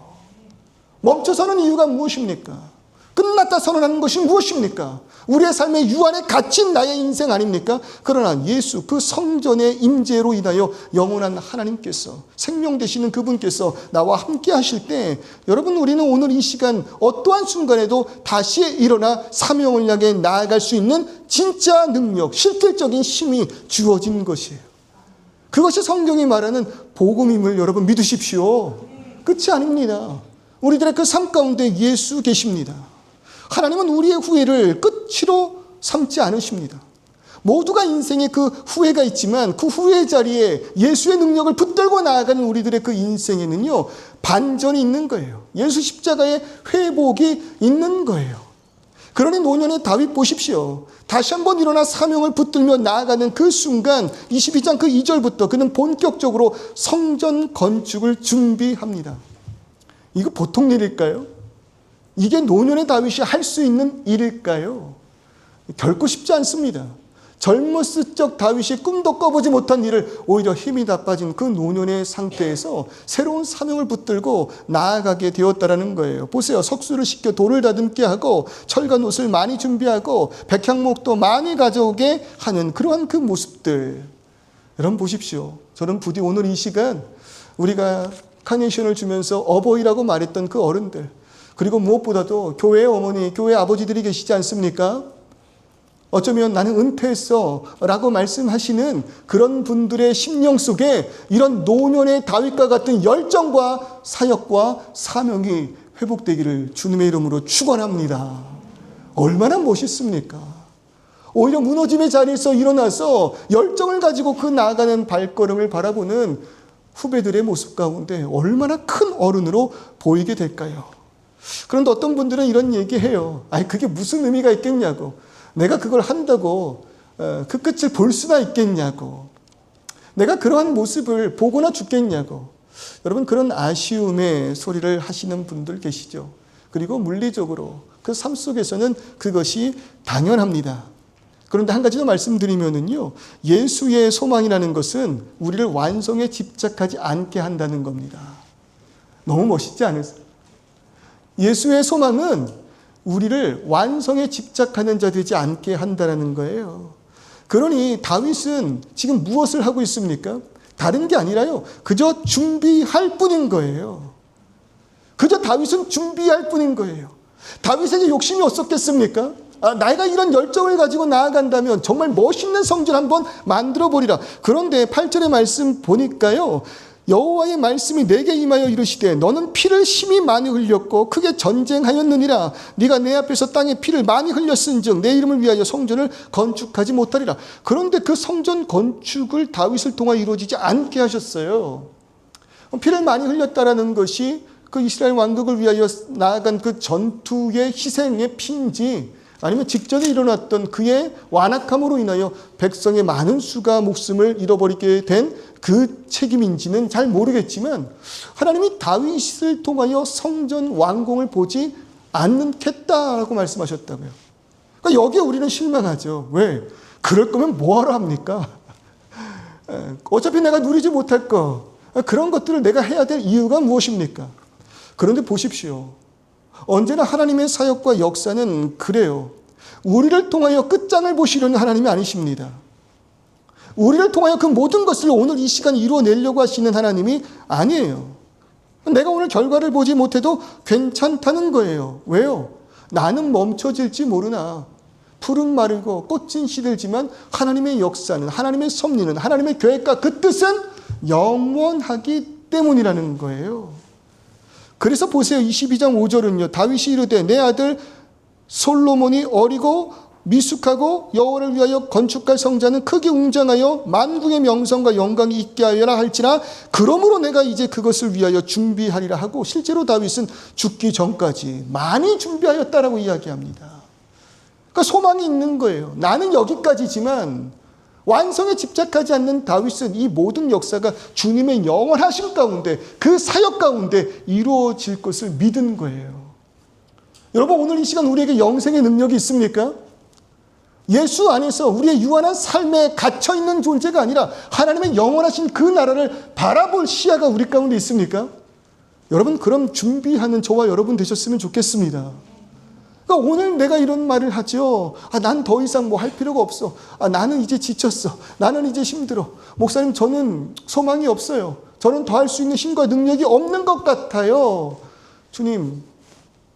멈춰서는 이유가 무엇입니까? 끝났다 선언하는 것이 무엇입니까? 우리의 삶의 유한에 갇힌 나의 인생 아닙니까? 그러나 예수, 그 성전의 임재로 인하여 영원한 하나님께서, 생명 되시는 그분께서 나와 함께 하실 때, 여러분, 우리는 오늘 이 시간 어떠한 순간에도 다시 일어나 사명을 향해 나아갈 수 있는 진짜 능력, 실질적인 힘이 주어진 것이에요. 그것이 성경이 말하는 복음임을 여러분 믿으십시오. 끝이 아닙니다. 우리들의 그 삶 가운데 예수 계십니다. 하나님은 우리의 후회를 끝으로 삼지 않으십니다. 모두가 인생에 그 후회가 있지만 그 후회 자리에 예수의 능력을 붙들고 나아가는 우리들의 그 인생에는요, 반전이 있는 거예요. 예수 십자가의 회복이 있는 거예요. 그러니 노년의 다윗 보십시오. 다시 한번 일어나 사명을 붙들며 나아가는 그 순간 22장 그 2절부터 그는 본격적으로 성전 건축을 준비합니다. 이거 보통 일일까요? 이게 노년의 다윗이 할 수 있는 일일까요? 결코 쉽지 않습니다. 젊었을 적 다윗이 꿈도 꿔보지 못한 일을 오히려 힘이 다 빠진 그 노년의 상태에서 새로운 사명을 붙들고 나아가게 되었다는 거예요. 보세요. 석수를 씻겨 돌을 다듬게 하고 철간 옷을 많이 준비하고 백향목도 많이 가져오게 하는 그러한 그 모습들. 여러분 보십시오. 저는 부디 오늘 이 시간 우리가 카네이션을 주면서 어버이라고 말했던 그 어른들, 그리고 무엇보다도 교회 어머니, 교회 아버지들이 계시지 않습니까? 어쩌면 나는 은퇴했어 라고 말씀하시는 그런 분들의 심령 속에 이런 노년의 다윗과 같은 열정과 사역과 사명이 회복되기를 주님의 이름으로 축원합니다. 얼마나 멋있습니까? 오히려 무너짐의 자리에서 일어나서 열정을 가지고 그 나아가는 발걸음을 바라보는 후배들의 모습 가운데 얼마나 큰 어른으로 보이게 될까요? 그런데 어떤 분들은 이런 얘기해요. 아니 그게 무슨 의미가 있겠냐고. 내가 그걸 한다고 그 끝을 볼 수나 있겠냐고. 내가 그러한 모습을 보거나 죽겠냐고. 여러분 그런 아쉬움의 소리를 하시는 분들 계시죠. 그리고 물리적으로 그 삶 속에서는 그것이 당연합니다. 그런데 한 가지 더 말씀드리면은요, 예수의 소망이라는 것은 우리를 완성에 집착하지 않게 한다는 겁니다. 너무 멋있지 않으세요? 예수의 소망은 우리를 완성에 집착하는 자 되지 않게 한다는 거예요. 그러니 다윗은 지금 무엇을 하고 있습니까? 다른 게 아니라요, 그저 준비할 뿐인 거예요. 그저 다윗은 준비할 뿐인 거예요. 다윗에게 욕심이 없었겠습니까? 내가 이런 열정을 가지고 나아간다면 정말 멋있는 성전 한번 만들어 보리라. 그런데 8절의 말씀 보니까요, 여호와의 말씀이 내게 임하여 이르시되 너는 피를 심히 많이 흘렸고 크게 전쟁하였느니라. 네가 내 앞에서 땅에 피를 많이 흘렸은즉 내 이름을 위하여 성전을 건축하지 못하리라. 그런데 그 성전 건축을 다윗을 통하여 이루어지지 않게 하셨어요. 피를 많이 흘렸다라는 것이 그 이스라엘 왕국을 위하여 나아간 그 전투의 희생의 피인지 아니면 직전에 일어났던 그의 완악함으로 인하여 백성의 많은 수가 목숨을 잃어버리게 된 그 책임인지는 잘 모르겠지만 하나님이 다윗을 통하여 성전 완공을 보지 않겠다라고 말씀하셨다고요. 그러니까 여기에 우리는 실망하죠. 왜? 그럴 거면 뭐하러 합니까? 어차피 내가 누리지 못할 거, 그런 것들을 내가 해야 될 이유가 무엇입니까? 그런데 보십시오. 언제나 하나님의 사역과 역사는 그래요. 우리를 통하여 끝장을 보시려는 하나님이 아니십니다. 우리를 통하여 그 모든 것을 오늘 이 시간 이루어내려고 하시는 하나님이 아니에요. 내가 오늘 결과를 보지 못해도 괜찮다는 거예요. 왜요? 나는 멈춰질지 모르나 풀은 마르고 꽃은 시들지만 하나님의 역사는, 하나님의 섭리는, 하나님의 계획과 그 뜻은 영원하기 때문이라는 거예요. 그래서 보세요. 22장 5절은요. 다윗이 이르되 내 아들 솔로몬이 어리고 미숙하고 여호와를 위하여 건축할 성자는 크게 웅장하여 만국의 명성과 영광이 있게 하여라 할지라 그러므로 내가 이제 그것을 위하여 준비하리라 하고, 실제로 다윗은 죽기 전까지 많이 준비하였다라고 이야기합니다. 그러니까 소망이 있는 거예요. 나는 여기까지지만 완성에 집착하지 않는 다윗은 이 모든 역사가 주님의 영원하심 가운데, 그 사역 가운데 이루어질 것을 믿은 거예요. 여러분 오늘 이 시간 우리에게 영생의 능력이 있습니까? 예수 안에서 우리의 유한한 삶에 갇혀있는 존재가 아니라 하나님의 영원하신 그 나라를 바라볼 시야가 우리 가운데 있습니까? 여러분 그럼 준비하는 저와 여러분 되셨으면 좋겠습니다. 그러니까 오늘 내가 이런 말을 하죠. 난 더 이상 뭐 할 필요가 없어. 나는 이제 지쳤어. 나는 이제 힘들어. 목사님 저는 소망이 없어요. 저는 더 할 수 있는 힘과 능력이 없는 것 같아요. 주님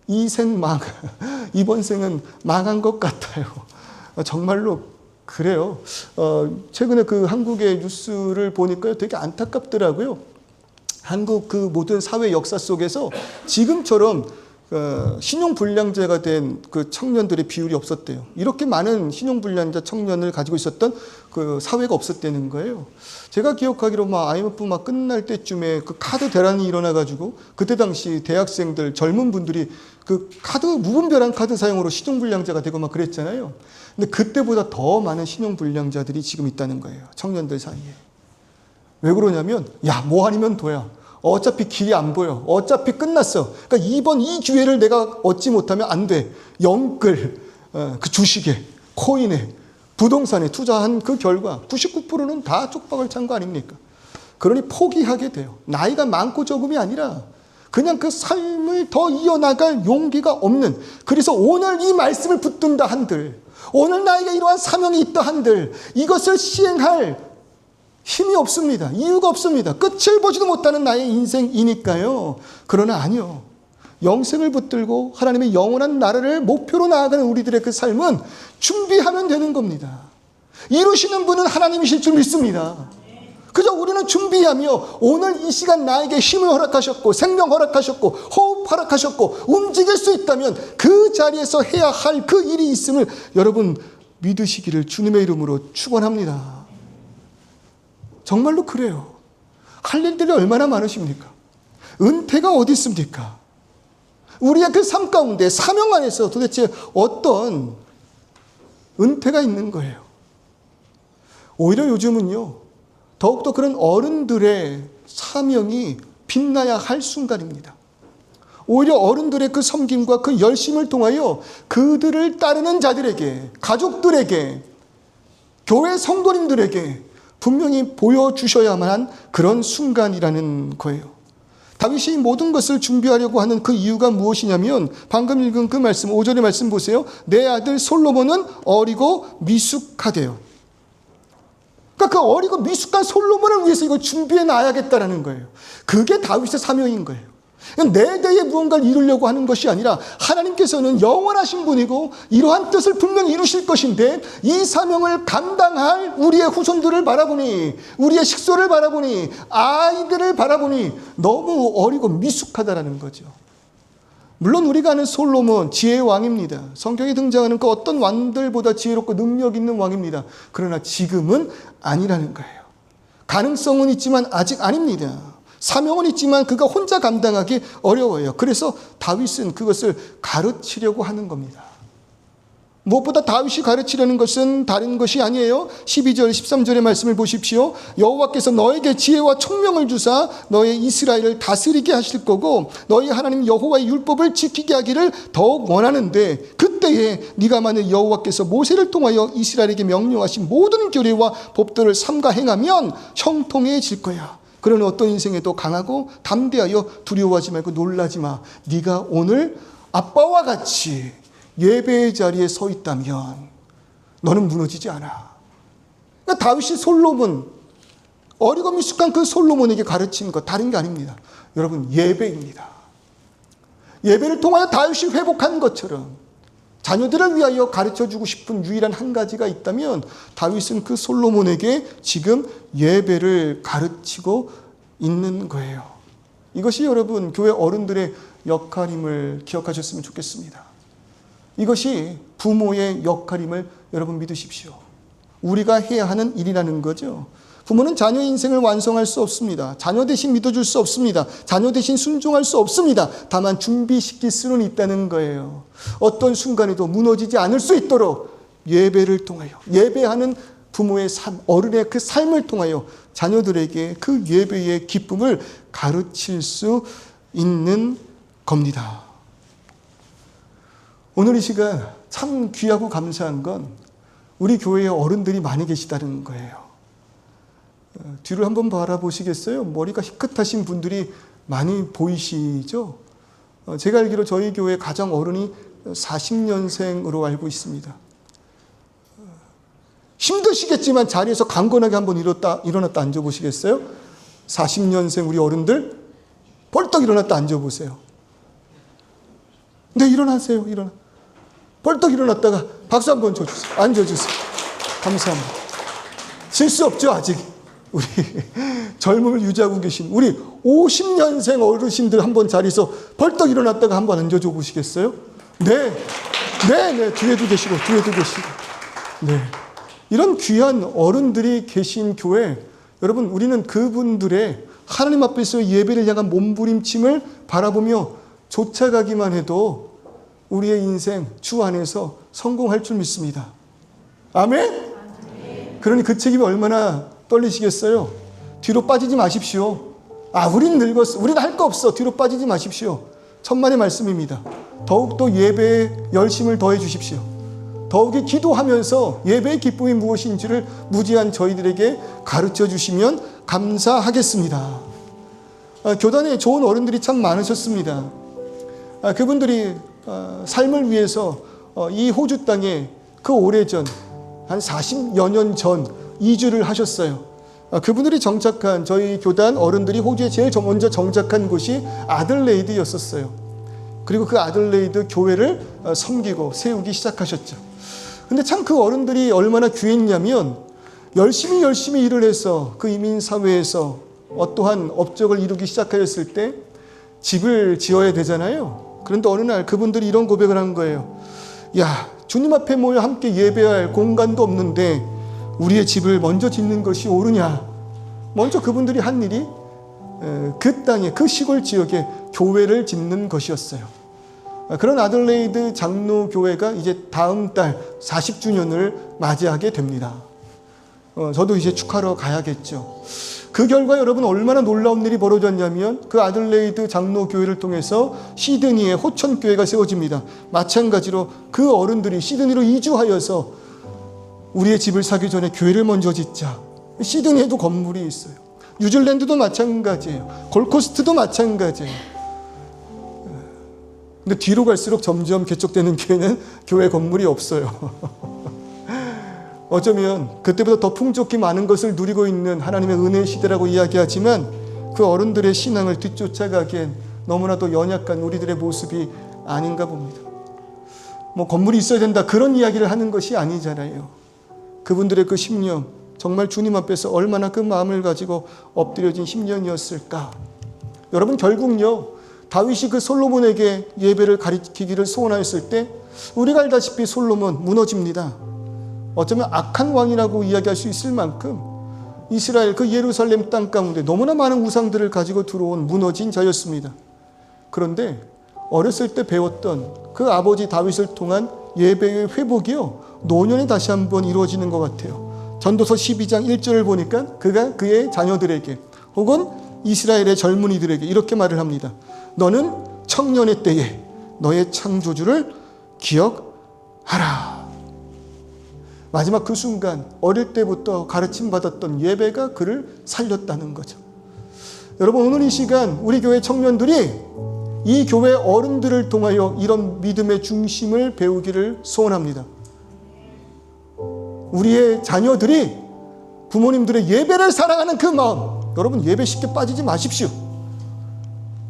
이 생 이번 생은 망한 것 같아요. 정말로 그래요. 최근에 그 한국의 뉴스를 보니까요, 되게 안타깝더라고요. 한국 그 모든 사회 역사 속에서 지금처럼 신용불량자가 된 그 청년들의 비율이 없었대요. 이렇게 많은 신용불량자 청년을 가지고 있었던 그 사회가 없었다는 거예요. 제가 기억하기로 IMF 끝날 때쯤에 그 카드 대란이 일어나가지고 그때 당시 대학생들, 젊은 분들이 그 무분별한 카드 사용으로 신용불량자가 되고 그랬잖아요. 근데 그때보다 더 많은 신용불량자들이 지금 있다는 거예요. 청년들 사이에. 왜 그러냐면, 야, 뭐 아니면 도야. 어차피 길이 안 보여. 어차피 끝났어. 그러니까 이 기회를 내가 얻지 못하면 안 돼. 영끌, 그 주식에, 코인에, 부동산에 투자한 그 결과 99%는 다 쪽박을 찬 거 아닙니까? 그러니 포기하게 돼요. 나이가 많고 적음이 아니라 그냥 그 삶을 더 이어나갈 용기가 없는, 그래서 오늘 이 말씀을 붙든다 한들, 오늘 나에게 이러한 사명이 있다 한들 이것을 시행할 힘이 없습니다. 이유가 없습니다. 끝을 보지도 못하는 나의 인생이니까요. 그러나 아니요. 영생을 붙들고 하나님의 영원한 나라를 목표로 나아가는 우리들의 그 삶은 준비하면 되는 겁니다. 이루시는 분은 하나님이실 줄 믿습니다. 그저 우리는 준비하며 오늘 이 시간 나에게 힘을 허락하셨고 생명 허락하셨고 호흡 허락하셨고 움직일 수 있다면 그 자리에서 해야 할 그 일이 있음을 여러분 믿으시기를 주님의 이름으로 축원합니다. 정말로 그래요. 할 일들이 얼마나 많으십니까? 은퇴가 어디 있습니까? 우리의 그 삶 가운데 사명 안에서 도대체 어떤 은퇴가 있는 거예요? 오히려 요즘은요, 더욱더 그런 어른들의 사명이 빛나야 할 순간입니다. 오히려 어른들의 그 섬김과 그 열심을 통하여 그들을 따르는 자들에게, 가족들에게, 교회 성도님들에게 분명히 보여주셔야만 한 그런 순간이라는 거예요. 다윗이 모든 것을 준비하려고 하는 그 이유가 무엇이냐면 방금 읽은 그 말씀, 5절의 말씀 보세요. 내 아들 솔로몬은 어리고 미숙하대요. 그러니까 그 어리고 미숙한 솔로몬을 위해서 이걸 준비해 놔야겠다라는 거예요. 그게 다윗의 사명인 거예요. 내 대에 무언가를 이루려고 하는 것이 아니라 하나님께서는 영원하신 분이고 이러한 뜻을 분명히 이루실 것인데 이 사명을 감당할 우리의 후손들을 바라보니, 우리의 식소를 바라보니, 아이들을 바라보니 너무 어리고 미숙하다라는 거죠. 물론 우리가 아는 솔로몬 지혜의 왕입니다. 성경에 등장하는 그 어떤 왕들보다 지혜롭고 능력 있는 왕입니다. 그러나 지금은 아니라는 거예요. 가능성은 있지만 아직 아닙니다. 사명은 있지만 그가 혼자 감당하기 어려워요. 그래서 다윗은 그것을 가르치려고 하는 겁니다. 무엇보다 다윗이 가르치려는 것은 다른 것이 아니에요. 12절, 13절의 말씀을 보십시오. 여호와께서 너에게 지혜와 총명을 주사 너의 이스라엘을 다스리게 하실 거고 너희 하나님 여호와의 율법을 지키게 하기를 더욱 원하는데 그때에 네가 만일 여호와께서 모세를 통하여 이스라엘에게 명령하신 모든 규례와 법도를 삼가 행하면 형통해질 거야. 그러는 어떤 인생에도 강하고 담대하여 두려워하지 말고 놀라지 마. 네가 오늘 아빠와 같이 예배의 자리에 서 있다면 너는 무너지지 않아. 그러니까 다윗이 솔로몬, 어리고 미숙한 그 솔로몬에게 가르친 것 다른 게 아닙니다. 여러분, 예배입니다. 예배를 통하여 다윗이 회복한 것처럼 자녀들을 위하여 가르쳐주고 싶은 유일한 한 가지가 있다면 다윗은 그 솔로몬에게 지금 예배를 가르치고 있는 거예요. 이것이 여러분 교회 어른들의 역할임을 기억하셨으면 좋겠습니다. 이것이 부모의 역할임을 여러분 믿으십시오. 우리가 해야 하는 일이라는 거죠. 부모는 자녀의 인생을 완성할 수 없습니다. 자녀 대신 믿어줄 수 없습니다. 자녀 대신 순종할 수 없습니다. 다만 준비시킬 수는 있다는 거예요. 어떤 순간에도 무너지지 않을 수 있도록 예배를 통하여, 예배하는 부모의 삶, 어른의 그 삶을 통하여 자녀들에게 그 예배의 기쁨을 가르칠 수 있는 겁니다. 오늘 이 시간 참 귀하고 감사한 건 우리 교회에 어른들이 많이 계시다는 거예요. 뒤를 한번 바라보시겠어요? 머리가 희끗하신 분들이 많이 보이시죠? 제가 알기로 저희 교회 가장 어른이 40년생으로 알고 있습니다. 힘드시겠지만 자리에서 강건하게 한번 일어났다 앉아보시겠어요? 40년생 우리 어른들 벌떡 일어났다 앉아보세요. 네, 일어나세요. 벌떡 일어났다가 박수 한번 쳐주세요. 앉아주세요. 감사합니다. 실수 없죠, 아직. 우리 젊음을 유지하고 계신 우리 50년생 어르신들 한번 자리에서 벌떡 일어났다가 한번 앉아줘 보시겠어요? 네. 뒤에도 계시고. 네. 이런 귀한 어른들이 계신 교회, 여러분, 우리는 그분들의 하나님 앞에서 예배를 향한 몸부림침을 바라보며 쫓아가기만 해도 우리의 인생 주 안에서 성공할 줄 믿습니다. 아멘? 그러니 그 책임이 얼마나 떨리시겠어요? 뒤로 빠지지 마십시오. 우린 늙었어. 우리는 할 거 없어. 뒤로 빠지지 마십시오. 천만의 말씀입니다. 더욱더 예배에 열심을 더해 주십시오. 더욱이 기도하면서 예배의 기쁨이 무엇인지를 무지한 저희들에게 가르쳐 주시면 감사하겠습니다. 교단에 좋은 어른들이 참 많으셨습니다. 그분들이 삶을 위해서 이 호주 땅에 그 오래전 한 40여 년 전 이주를 하셨어요. 그분들이 정착한, 저희 교단 어른들이 호주에 제일 먼저 정착한 곳이 아들레이드였었어요. 그리고 그 아들레이드 교회를 섬기고 세우기 시작하셨죠. 근데 참 그 어른들이 얼마나 귀했냐면 열심히 일을 해서 그 이민사회에서 어떠한 업적을 이루기 시작하였을 때 집을 지어야 되잖아요. 그런데 어느 날 그분들이 이런 고백을 한 거예요. 야, 주님 앞에 모여 함께 예배할 공간도 없는데 우리의 집을 먼저 짓는 것이 옳으냐. 먼저 그분들이 한 일이 그 땅에, 그 시골 지역에 교회를 짓는 것이었어요. 그런 아들레이드 장로교회가 이제 다음 달 40주년을 맞이하게 됩니다. 저도 이제 축하러 가야겠죠. 그 결과 여러분 얼마나 놀라운 일이 벌어졌냐면 그 아들레이드 장로교회를 통해서 시드니에 호천교회가 세워집니다. 마찬가지로 그 어른들이 시드니로 이주하여서 우리의 집을 사기 전에 교회를 먼저 짓자. 시드니에도 건물이 있어요. 뉴질랜드도 마찬가지예요. 골코스트도 마찬가지예요. 근데 뒤로 갈수록 점점 개척되는 교회는 교회 건물이 없어요. 어쩌면 그때보다 더 풍족히 많은 것을 누리고 있는 하나님의 은혜의 시대라고 이야기하지만 그 어른들의 신앙을 뒤쫓아가기엔 너무나도 연약한 우리들의 모습이 아닌가 봅니다. 뭐 건물이 있어야 된다 그런 이야기를 하는 것이 아니잖아요. 그분들의 그 심령, 정말 주님 앞에서 얼마나 그 마음을 가지고 엎드려진 심령이었을까. 여러분 결국요, 다윗이 그 솔로몬에게 예배를 가리키기를 소원하였을 때 우리가 알다시피 솔로몬 무너집니다. 어쩌면 악한 왕이라고 이야기할 수 있을 만큼 이스라엘 그 예루살렘 땅 가운데 너무나 많은 우상들을 가지고 들어온 무너진 자였습니다. 그런데 어렸을 때 배웠던 그 아버지 다윗을 통한 예배의 회복이요, 노년에 다시 한번 이루어지는 것 같아요. 전도서 12장 1절을 보니까 그가 그의 자녀들에게 혹은 이스라엘의 젊은이들에게 이렇게 말을 합니다. 너는 청년의 때에 너의 창조주를 기억하라. 마지막 그 순간 어릴 때부터 가르침받았던 예배가 그를 살렸다는 거죠. 여러분 오늘 이 시간 우리 교회 청년들이 이 교회 어른들을 통하여 이런 믿음의 중심을 배우기를 소원합니다. 우리의 자녀들이 부모님들의 예배를 사랑하는 그 마음, 여러분 예배 쉽게 빠지지 마십시오.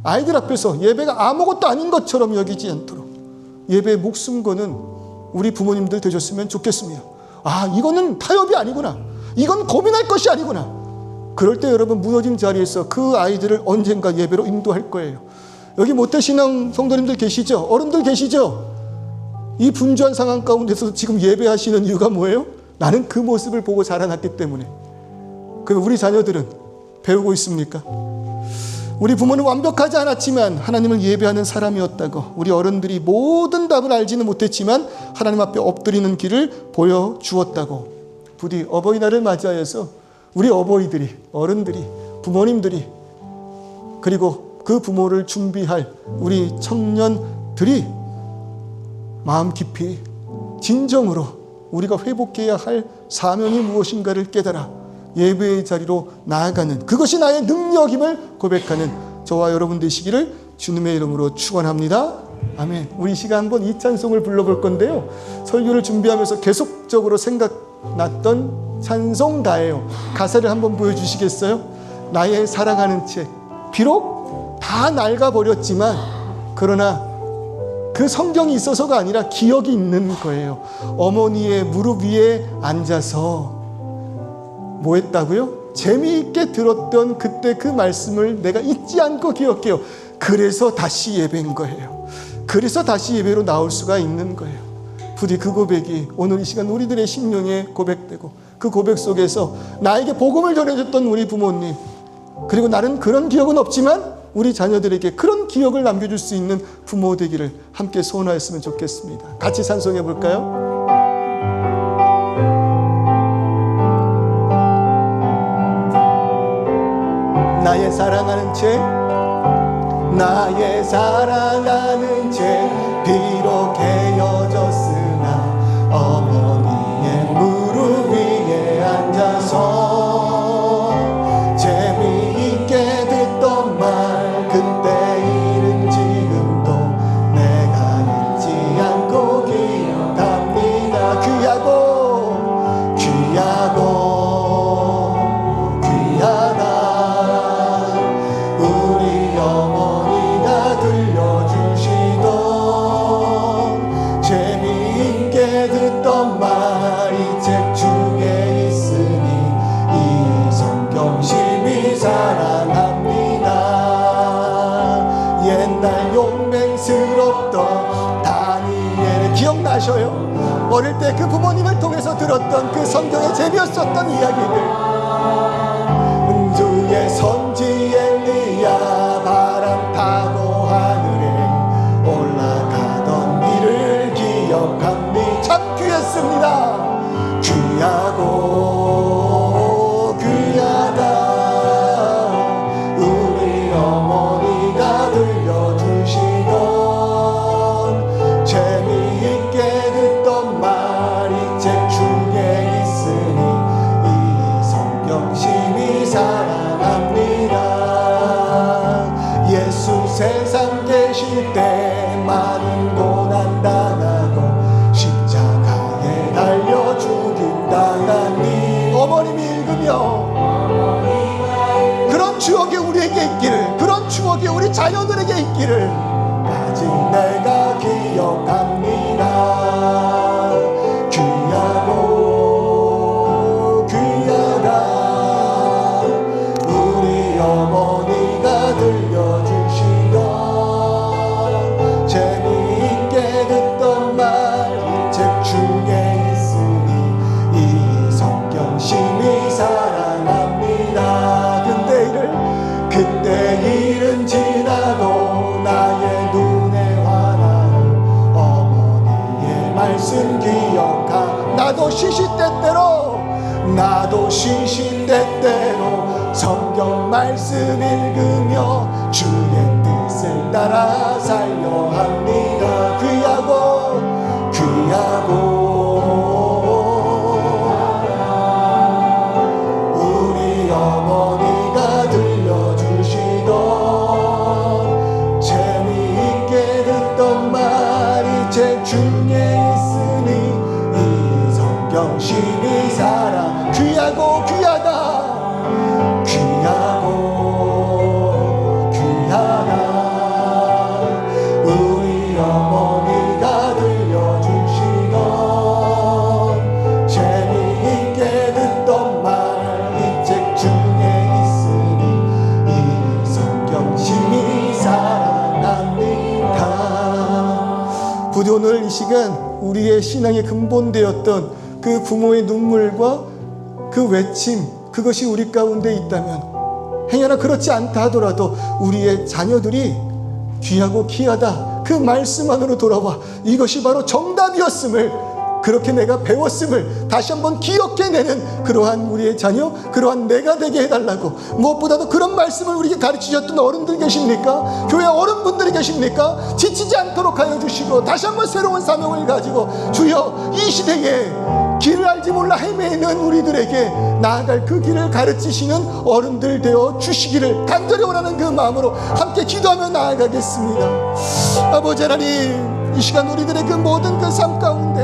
아이들 앞에서 예배가 아무것도 아닌 것처럼 여기지 않도록 예배에 목숨 거는 우리 부모님들 되셨으면 좋겠습니다. 이거는 타협이 아니구나. 이건 고민할 것이 아니구나. 그럴 때 여러분 무너진 자리에서 그 아이들을 언젠가 예배로 인도할 거예요. 여기 모태신앙 성도님들 계시죠? 어른들 계시죠? 이 분주한 상황 가운데서 지금 예배하시는 이유가 뭐예요? 나는 그 모습을 보고 자라났기 때문에. 그럼 우리 자녀들은 배우고 있습니까? 우리 부모는 완벽하지 않았지만 하나님을 예배하는 사람이었다고, 우리 어른들이 모든 답을 알지는 못했지만 하나님 앞에 엎드리는 길을 보여주었다고. 부디 어버이날을 맞이하여서 우리 어버이들이, 어른들이, 부모님들이, 그리고 그 부모를 준비할 우리 청년들이 마음 깊이 진정으로 우리가 회복해야 할 사명이 무엇인가를 깨달아 예배의 자리로 나아가는, 그것이 나의 능력임을 고백하는 저와 여러분 되시기를 주님의 이름으로 축원합니다. 아멘. 우리 시간 한번 이 찬송을 불러볼 건데요, 설교를 준비하면서 계속적으로 생각났던 찬송가예요. 가사를 한번 보여주시겠어요? 나의 사랑하는 채, 비록 다 낡아버렸지만 그러나 그 성경이 있어서가 아니라 기억이 있는 거예요. 어머니의 무릎 위에 앉아서 뭐 했다고요? 재미있게 들었던 그때 그 말씀을 내가 잊지 않고 기억해요. 그래서 다시 예배인 거예요. 그래서 다시 예배로 나올 수가 있는 거예요. 부디 그 고백이 오늘 이 시간 우리들의 심령에 고백되고, 그 고백 속에서 나에게 복음을 전해줬던 우리 부모님, 그리고 나는 그런 기억은 없지만 우리 자녀들에게 그런 기억을 남겨줄 수 있는 부모 되기를 함께 소원하였으면 좋겠습니다. 같이 찬송해 볼까요? 나의 사랑하는 채, 나의 사랑하는 채 비록 헤어졌으나 어머니의 무릎 위에 앉아서 재미있게 듣던 말 그때 일은 지금도 내가 잊지 않고 기억합니다. 귀하고 귀하고 귀하다 우리 어머니가 들려주시던 재미있게 듣던 말 이 책 중에 있으니 이 성경 심히 사랑합니다. 옛날 용맹스럽던 다니엘 기억나셔요? 어릴 때 그 부모님을 통해서 들었던 그 성경의 재미있었던 이야기들, 은주의 선지 엘리야 바람 타고 하늘에 올라가던 일을 기억합니다. 참 귀했습니다. 귀하고 귀하다 우리 어머니가 들려주시던 재미있게 듣던 말 이 책 중에 있으니 이 성경 심히 사랑합니다. 예수 세상 계실 때 많은 고난 당하고 십자가에 달려 죽임당하니 어머님이 읽으며 그런 추억이 우리에게 있기를, 그런 추억이 우리 자녀들에게 있기를 아직 내가 기억합니다. 귀하고 귀하다 우리 어머니가 들려주시던 재미있게 듣던 말 이 책 중에 있으니 이 성경 심히 사랑합니다. 근데 일은 지나고 나의 눈에 환한 어머니의 말씀 기억하. 나도 시시때때로 성경 말씀 읽으며 주의 뜻을 따라 살려 합니다. 귀하고 우리 어머니가 들려주시던 재미있게 듣던 말 이 책 중에 있으니 이 성경 심히 사랑. 귀하고 귀하다 우리 어머니가 들려주시던 재미있게 듣던 말 이 책 중에 있으니 이 성경 심히 사랑합니다. 부디 오늘 이 시간 우리의 신앙의 근본되었던 그 부모의 눈물과 그 외침, 그것이 우리 가운데 있다면, 행여나 그렇지 않다 하더라도 우리의 자녀들이 귀하고 귀하다 그 말씀 안으로 돌아와 이것이 바로 정답이었음을, 그렇게 내가 배웠음을 다시 한번 기억해내는 그러한 우리의 자녀, 그러한 내가 되게 해달라고. 무엇보다도 그런 말씀을 우리에게 가르치셨던 어른들 계십니까? 교회 어른분들이 계십니까? 지치지 않도록 하여 주시고 다시 한번 새로운 사명을 가지고 주여 이 시대에 길을 알지 몰라 헤매는 우리들에게 나아갈 그 길을 가르치시는 어른들 되어 주시기를 간절히 원하는 그 마음으로 함께 기도하며 나아가겠습니다. 아버지 하나님, 이 시간 우리들의 그 모든 그 삶 가운데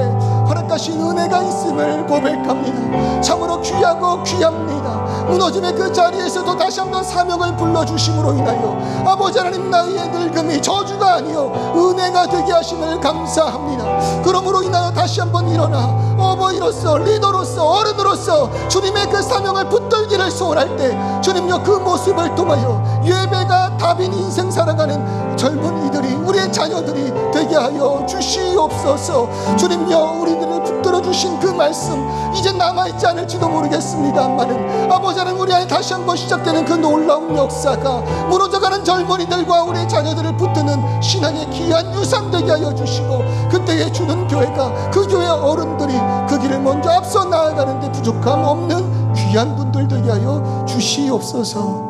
허락하신 은혜가 있음을 고백합니다. 참으로 귀하고 귀합니다. 무너짐의 그 자리에서도 다시 한번 사명을 불러주심으로 인하여 아버지 하나님, 나의 늙음이 저주가 아니요 은혜가 되게 하심을 감사합니다. 그러므로 인하여 다시 한번 일어나 어버이로서, 리더로서, 어른으로서 주님의 그 사명을 붙들기를 소원할 때 주님여, 그 모습을 통하여 예배가 답인 인생 살아가는 젊은이들이, 우리의 자녀들이 되게 하여 주시옵소서. 주님여, 우리들을 붙들어 주신 그 말씀 이제 남아있지 않을지도 모르겠습니다만은 아버지 하나님, 우리 안에 다시 한번 시작되는 그 놀라운 역사가 무너져가는 젊은이들과 우리의 자녀들을 붙드는 신앙의 귀한 유산 되게 하여 주시고, 그때에 주는 교회가, 그 교회 어른들이 그 길을 먼저 앞서 나아가는데 부족함 없는 귀한 분들 되게 하여 주시옵소서.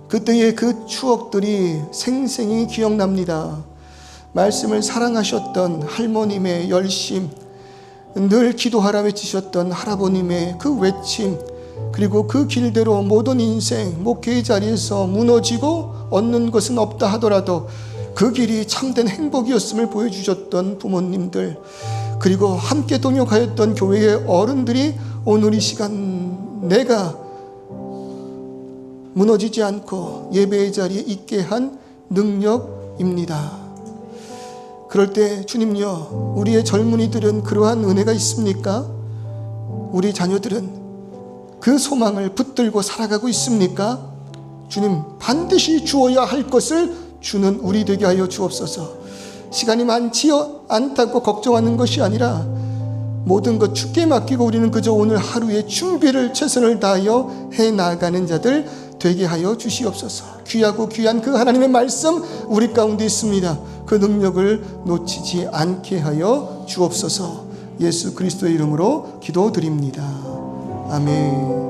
그때의 그 추억들이 생생히 기억납니다. 말씀을 사랑하셨던 할머님의 열심, 늘 기도하라 외치셨던 할아버님의 그 외침, 그리고 그 길대로 모든 인생 목회의 자리에서 무너지고 얻는 것은 없다 하더라도 그 길이 참된 행복이었음을 보여주셨던 부모님들, 그리고 함께 동역하였던 교회의 어른들이 오늘 이 시간 내가 무너지지 않고 예배의 자리에 있게 한 능력입니다. 그럴 때 주님요, 우리의 젊은이들은 그러한 은혜가 있습니까? 우리 자녀들은 그 소망을 붙들고 살아가고 있습니까? 주님, 반드시 주어야 할 것을 주는 우리 되게 하여 주옵소서. 시간이 많지 않다고 걱정하는 것이 아니라 모든 것 주께 맡기고 우리는 그저 오늘 하루의 준비를 최선을 다하여 해나가는 자들 되게 하여 주시옵소서. 귀하고 귀한 그 하나님의 말씀 우리 가운데 있습니다. 그 능력을 놓치지 않게 하여 주옵소서. 예수 그리스도의 이름으로 기도드립니다. 아멘.